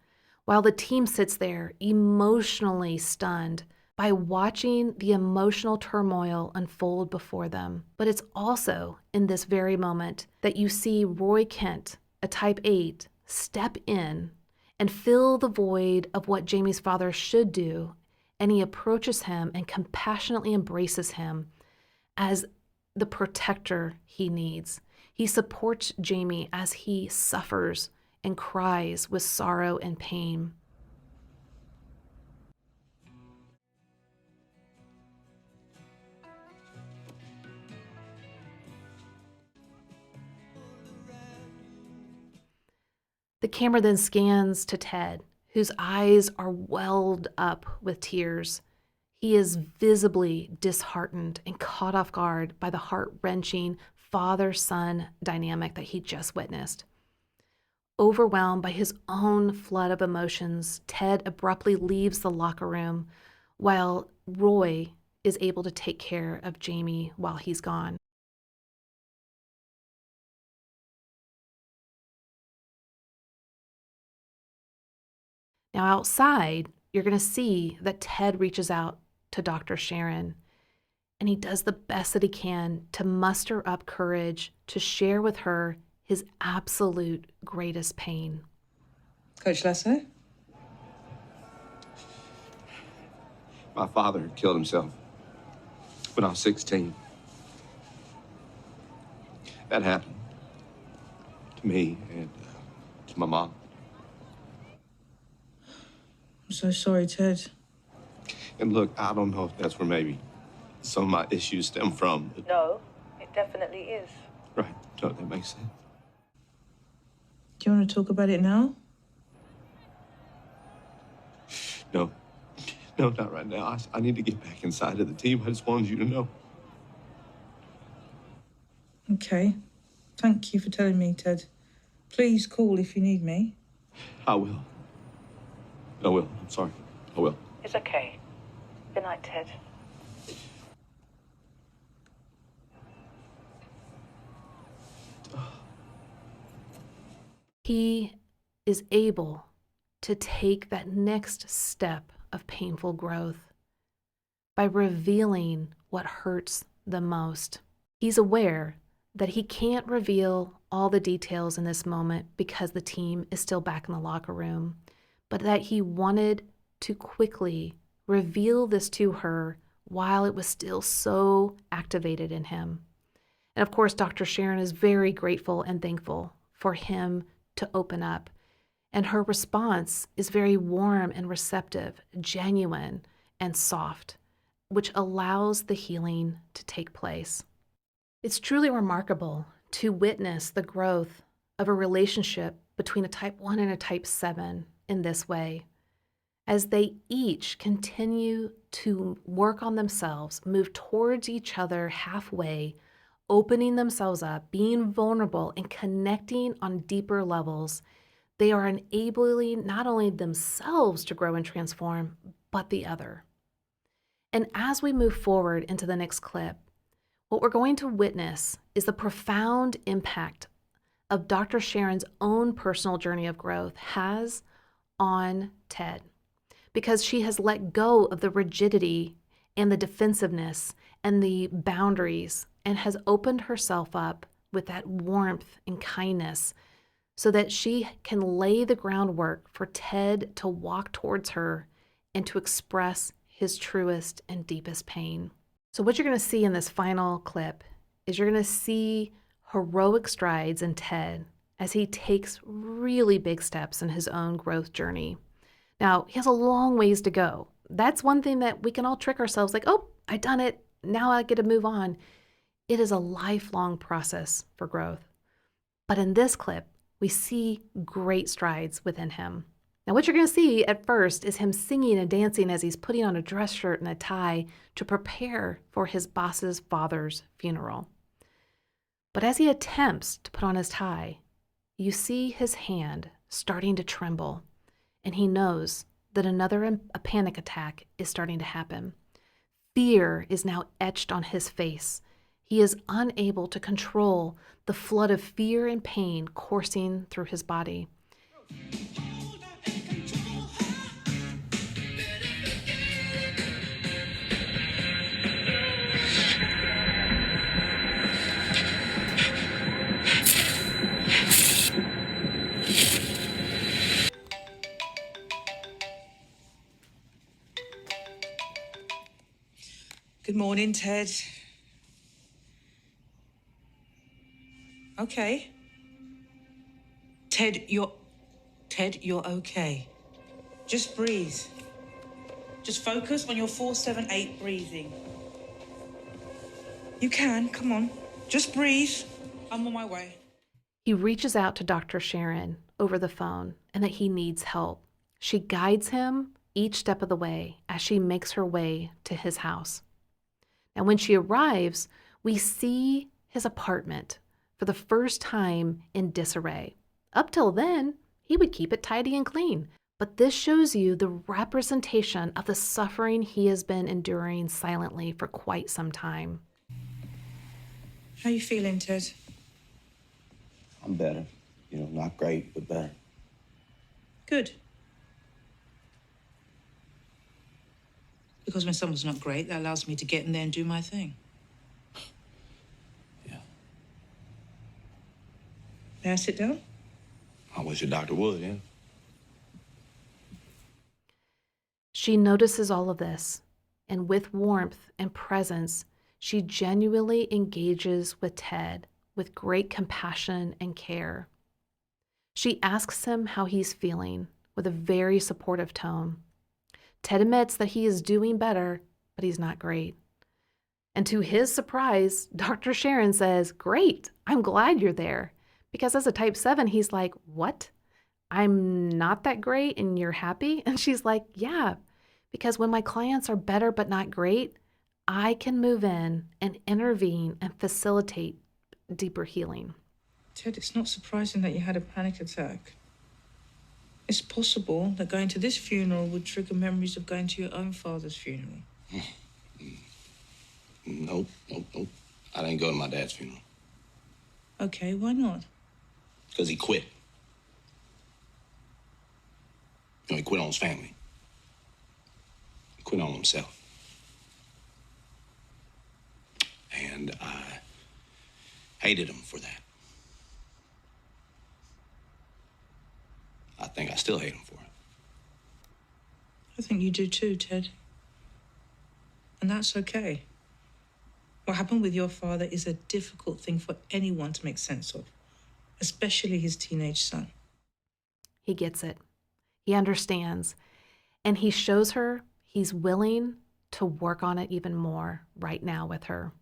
while the team sits there emotionally stunned by watching the emotional turmoil unfold before them. But it's also in this very moment that you see Roy Kent, a type 8, step in and fill the void of what Jamie's father should do, and he approaches him and compassionately embraces him as the protector he needs. He supports Jamie as he suffers and cries with sorrow and pain. The camera then scans to Ted, whose eyes are welled up with tears. He is visibly disheartened and caught off guard by the heart-wrenching father-son dynamic that he just witnessed. Overwhelmed by his own flood of emotions, Ted abruptly leaves the locker room while Roy is able to take care of Jamie while he's gone. Now outside, you're going to see that Ted reaches out to Dr. Sharon, and he does the best that he can to muster up courage to share with her his absolute greatest pain. Coach Lasso? My father killed himself when I was 16. That happened to me and to my mom. I'm so sorry, Ted. And look, I don't know if that's where maybe some of my issues stem from. No, it definitely is. Right, don't that make sense? Do you want to talk about it now? No, not right now. I need to get back inside of the team. I just wanted you to know. Okay. Thank you for telling me, Ted. Please call if you need me. I will. I will. I'm sorry. I will. It's okay. Good night, Ted. He is able to take that next step of painful growth by revealing what hurts the most. He's aware that he can't reveal all the details in this moment because the team is still back in the locker room, but that he wanted to quickly reveal this to her while it was still so activated in him. And of course, Dr. Sharon is very grateful and thankful for him to open up. And her response is very warm and receptive, genuine and soft, which allows the healing to take place. It's truly remarkable to witness the growth of a relationship between a type 1 and a type 7 in this way. As they each continue to work on themselves, move towards each other halfway, opening themselves up, being vulnerable, and connecting on deeper levels, they are enabling not only themselves to grow and transform, but the other. And as we move forward into the next clip, what we're going to witness is the profound impact of Dr. Sharon's own personal journey of growth has on Ted, because she has let go of the rigidity and the defensiveness and the boundaries and has opened herself up with that warmth and kindness so that she can lay the groundwork for Ted to walk towards her and to express his truest and deepest pain. So what you're going to see in this final clip is you're going to see heroic strides in Ted as he takes really big steps in his own growth journey. Now, he has a long ways to go. That's one thing that we can all trick ourselves like, oh, I done it. Now I get to move on. It is a lifelong process for growth. But in this clip, we see great strides within him. Now, what you're going to see at first is him singing and dancing as he's putting on a dress shirt and a tie to prepare for his boss's father's funeral. But as he attempts to put on his tie, you see his hand starting to tremble, and he knows that a panic attack is starting to happen. Fear is now etched on his face. He is unable to control the flood of fear and pain coursing through his body. Good morning, Ted. Okay. Ted, you're okay. Just breathe. Just focus on your 4-7-8 breathing. You can, come on. Just breathe. I'm on my way. He reaches out to Dr. Sharon over the phone and that he needs help. She guides him each step of the way as she makes her way to his house. And when she arrives, we see his apartment for the first time in disarray. Up till then, he would keep it tidy and clean. But this shows you the representation of the suffering he has been enduring silently for quite some time. How you feeling, Ted? I'm better. You know, not great, but better. Good. Because when someone's not great, that allows me to get in there and do my thing. Yeah. May I sit down? I wish your doctor would, yeah. She notices all of this, and with warmth and presence, she genuinely engages with Ted with great compassion and care. She asks him how he's feeling with a very supportive tone. Ted admits that he is doing better, but he's not great. And to his surprise, Dr. Sharon says, "Great, I'm glad you're there." Because as a type 7, he's like, "What? I'm not that great and you're happy?" And she's like, "Yeah, because when my clients are better but not great, I can move in and intervene and facilitate deeper healing." Ted, it's not surprising that you had a panic attack. It's possible that going to this funeral would trigger memories of going to your own father's funeral. Nope. I didn't go to my dad's funeral. Okay, why not? Because he quit. You know, he quit on his family. He quit on himself. And I hated him for that. I think I still hate him for it. I think you do too, Ted. And that's okay. What happened with your father is a difficult thing for anyone to make sense of, especially his teenage son. He gets it. He understands. And he shows her he's willing to work on it even more right now with her.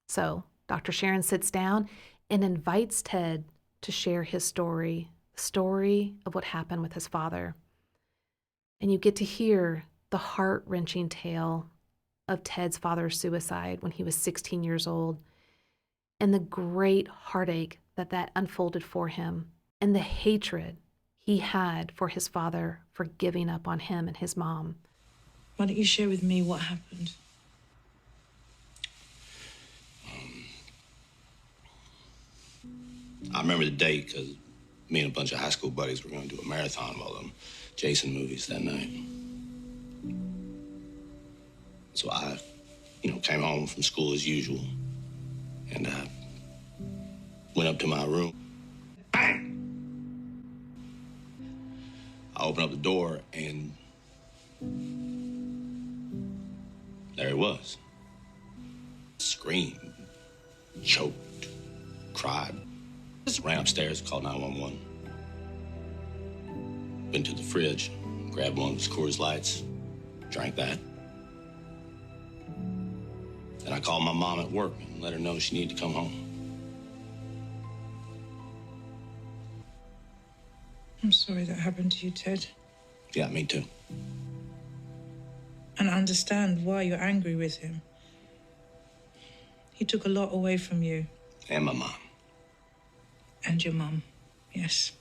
So Dr. Sharon sits down and invites Ted to share his story, the story of what happened with his father. And you get to hear the heart-wrenching tale of Ted's father's suicide when he was 16 years old, and the great heartache that unfolded for him, and the hatred he had for his father for giving up on him and his mom. Why don't you share with me what happened? I remember the date because me and a bunch of high school buddies were going to do a marathon of all them Jason movies that night. So I, came home from school as usual, and I went up to my room. Bang! I opened up the door, and there he was. Screamed, choked, cried. Just ran upstairs, called 911. Went to the fridge, grabbed one of his Coors Lights, drank that. Then I called my mom at work and let her know she needed to come home. I'm sorry that happened to you, Ted. Yeah, me too. And I understand why you're angry with him. He took a lot away from you. And my mom. And your mum, yes.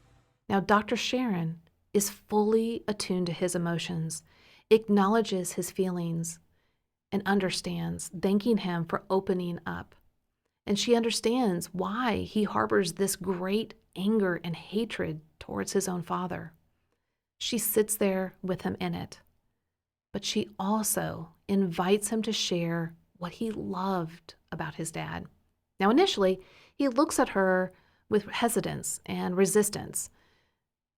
Now, Dr. Sharon is fully attuned to his emotions, acknowledges his feelings, and understands, thanking him for opening up. And she understands why he harbors this great anger and hatred towards his own father. She sits there with him in it, but she also invites him to share what he loved about his dad. Now, initially, he looks at her with hesitance and resistance.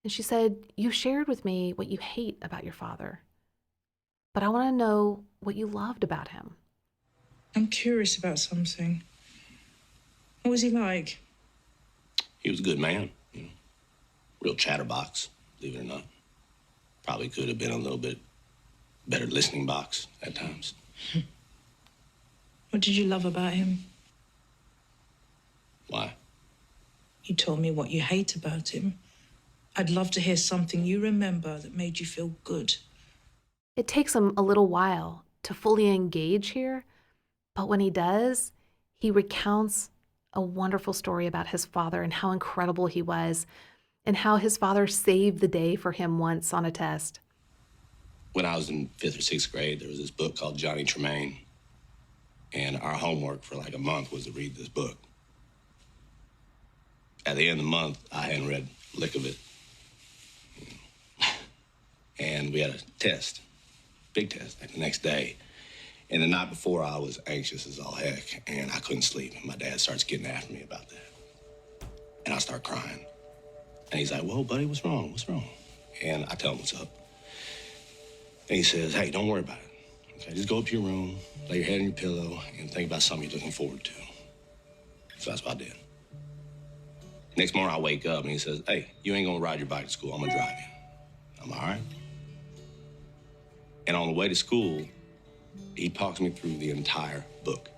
And she said, "You shared with me what you hate about your father, but I want to know what you loved about him." I'm curious about something. What was he like? He was a good man, real chatterbox, believe it or not. Probably could have been a little bit better listening box at times. What did you love about him? Why? You told me what you hate about him. I'd love to hear something you remember that made you feel good. It takes him a little while to fully engage here, but when he does, he recounts a wonderful story about his father and how incredible he was, and how his father saved the day for him once on a test. When I was in 5th or 6th grade, there was this book called Johnny Tremaine, and our homework for like a month was to read this book. At the end of the month, I hadn't read a lick of it. And we had a test, big test, like the next day. And the night before, I was anxious as all heck, and I couldn't sleep. And my dad starts getting after me about that. And I start crying. And he's like, "Whoa, buddy, what's wrong? What's wrong?" And I tell him what's up. And he says, "Hey, don't worry about it. Okay, just go up to your room, lay your head on your pillow, and think about something you're looking forward to." So that's what I did. Next morning, I wake up, and he says, "Hey, you ain't gonna ride your bike to school. I'm gonna drive you." I'm all right. And on the way to school, he talks me through the entire book,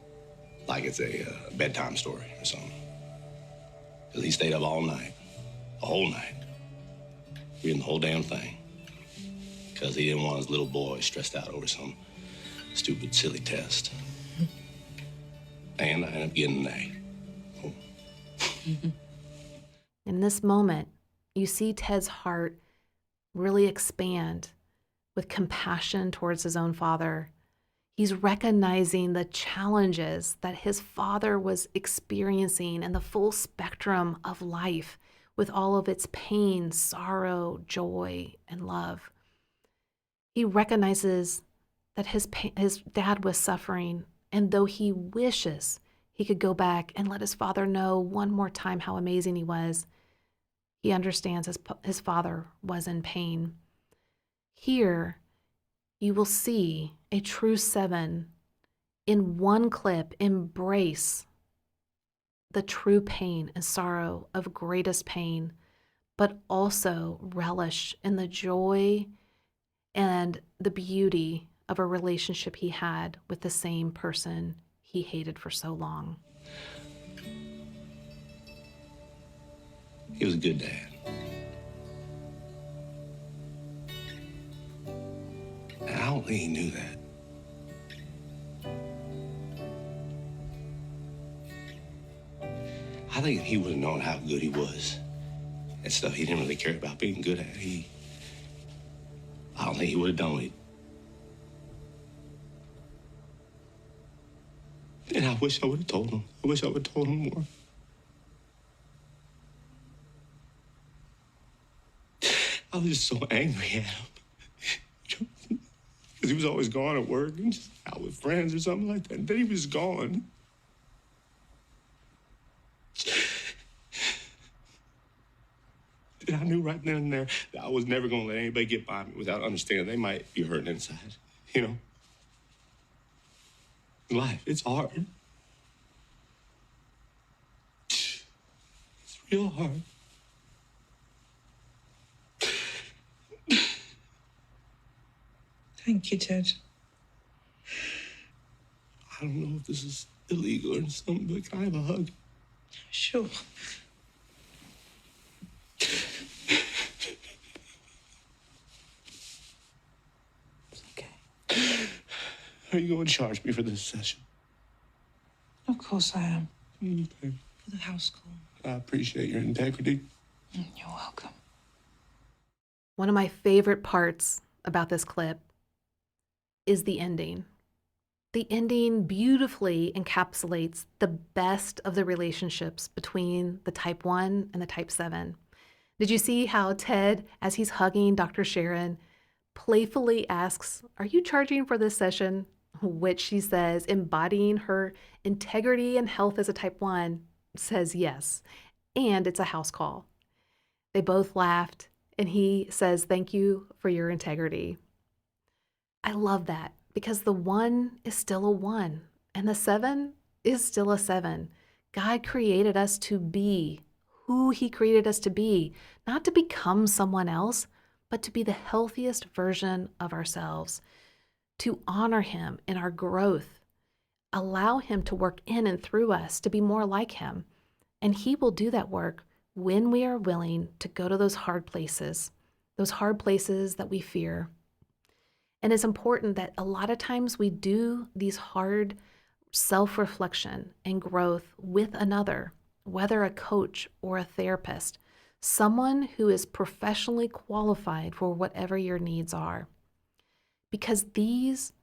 like it's a bedtime story or something. Because he stayed up all night, the whole night, reading the whole damn thing. Because he didn't want his little boy stressed out over some stupid, silly test. And I ended up getting an A. Oh. In this moment, you see Ted's heart really expand with compassion towards his own father. He's recognizing the challenges that his father was experiencing and the full spectrum of life with all of its pain, sorrow, joy, and love. He recognizes that his dad was suffering, and though he wishes he could go back and let his father know one more time how amazing he was, he understands his father was in pain. Here, you will see a true 7 in one clip embrace the true pain and sorrow of greatest pain, but also relish in the joy and the beauty of a relationship he had with the same person he hated for so long. He was a good dad. don't think he knew that. I think if he would have known how good he was and stuff he didn't really care about being good at, I don't think he would have done it. And I wish I would have told him. I wish I would have told him more. I was just so angry at him. Because he was always gone at work and just out with friends or something like that. And then he was gone. And I knew right then and there that I was never going to let anybody get by me without understanding they might be hurting inside, you know? Life, it's hard. It's real hard. Thank you, Ted. I don't know if this is illegal or something, but can I have a hug? Sure. It's okay. Are you going to charge me for this session? Of course I am. Okay. For the house call. I appreciate your integrity. You're welcome. One of my favorite parts about this clip is the ending. The ending beautifully encapsulates the best of the relationships between the type 1 and the type 7. Did you see how Ted, as he's hugging Dr. Sharon, playfully asks, "Are you charging for this session?" Which she says, embodying her integrity and health as a type 1, says yes. And it's a house call. They both laughed, and he says, "Thank you for your integrity." I love that because the 1 is still a 1 and the 7 is still a 7. God created us to be who he created us to be, not to become someone else, but to be the healthiest version of ourselves, to honor him in our growth, allow him to work in and through us to be more like him. And he will do that work when we are willing to go to those hard places that we fear. And it's important that a lot of times we do these hard self-reflection and growth with another, whether a coach or a therapist, someone who is professionally qualified for whatever your needs are. Because these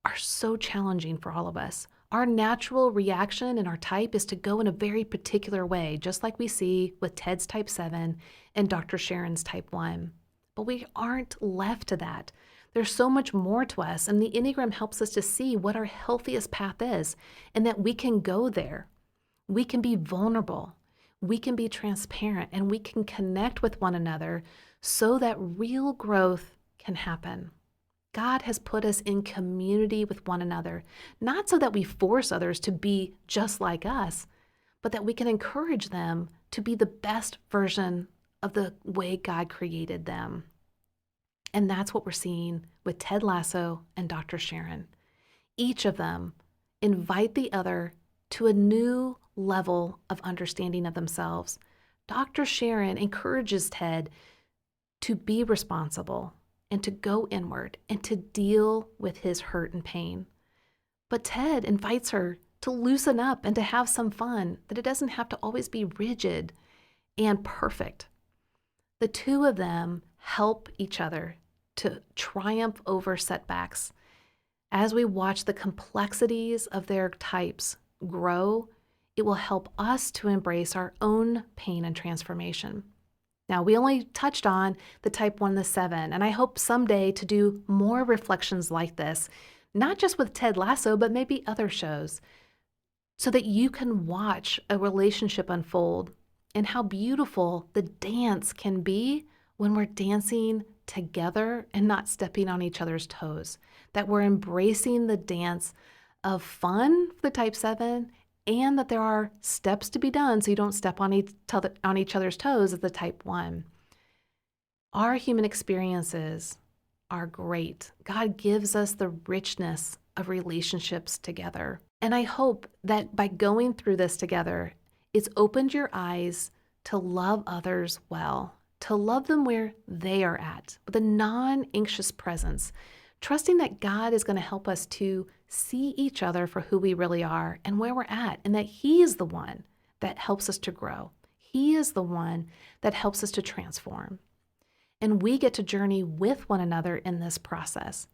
are so challenging for all of us. Our natural reaction in our type is to go in a very particular way, just like we see with Ted's type 7 and Dr. Sharon's type 1. But we aren't left to that. There's so much more to us, and the Enneagram helps us to see what our healthiest path is and that we can go there. We can be vulnerable, we can be transparent, and we can connect with one another so that real growth can happen. God has put us in community with one another, not so that we force others to be just like us, but that we can encourage them to be the best version of the way God created them. And that's what we're seeing with Ted Lasso and Dr. Sharon. Each of them invite the other to a new level of understanding of themselves. Dr. Sharon encourages Ted to be responsible and to go inward and to deal with his hurt and pain. But Ted invites her to loosen up and to have some fun, that it doesn't have to always be rigid and perfect. The two of them help each other to triumph over setbacks. As we watch the complexities of their types grow, it will help us to embrace our own pain and transformation. Now, we only touched on the type 1 and the 7, and I hope someday to do more reflections like this, not just with Ted Lasso, but maybe other shows, so that you can watch a relationship unfold and how beautiful the dance can be when we're dancing together and not stepping on each other's toes, that we're embracing the dance of fun for the type 7, and that there are steps to be done so you don't step on each other's toes as the type 1. Our human experiences are great. God gives us the richness of relationships together. And I hope that by going through this together, it's opened your eyes to love others well, to love them where they are at, with a non-anxious presence, trusting that God is going to help us to see each other for who we really are and where we're at, and that He is the one that helps us to grow. He is the one that helps us to transform. And we get to journey with one another in this process.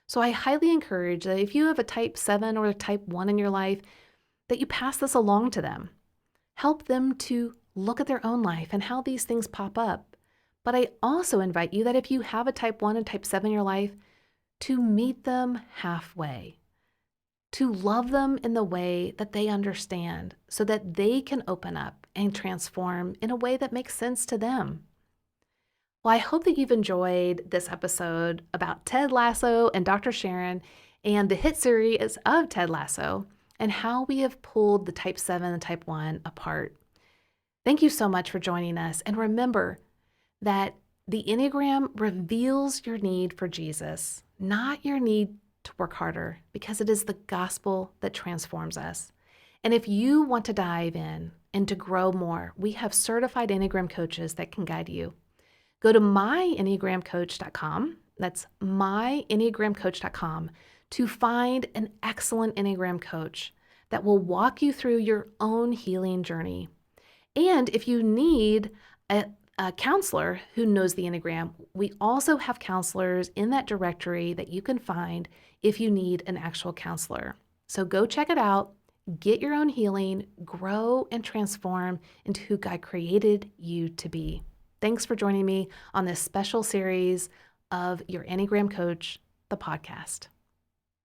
So I highly encourage that if you have a type 7 or a type 1 in your life, that you pass this along to them. Help them to look at their own life and how these things pop up. But I also invite you that if you have a type 1 and type 7 in your life, to meet them halfway, to love them in the way that they understand so that they can open up and transform in a way that makes sense to them. Well, I hope that you've enjoyed this episode about Ted Lasso and Dr. Sharon and the hit series of Ted Lasso and how we have pulled the type 7 and type 1 apart. Thank you so much for joining us. And remember that the Enneagram reveals your need for Jesus, not your need to work harder, because it is the gospel that transforms us. And if you want to dive in and to grow more, we have certified Enneagram coaches that can guide you. Go to myenneagramcoach.com, that's myenneagramcoach.com, to find an excellent Enneagram coach that will walk you through your own healing journey. And if you need a counselor who knows the Enneagram, we also have counselors in that directory that you can find if you need an actual counselor. So go check it out, get your own healing, grow and transform into who God created you to be. Thanks for joining me on this special series of Your Enneagram Coach, the podcast.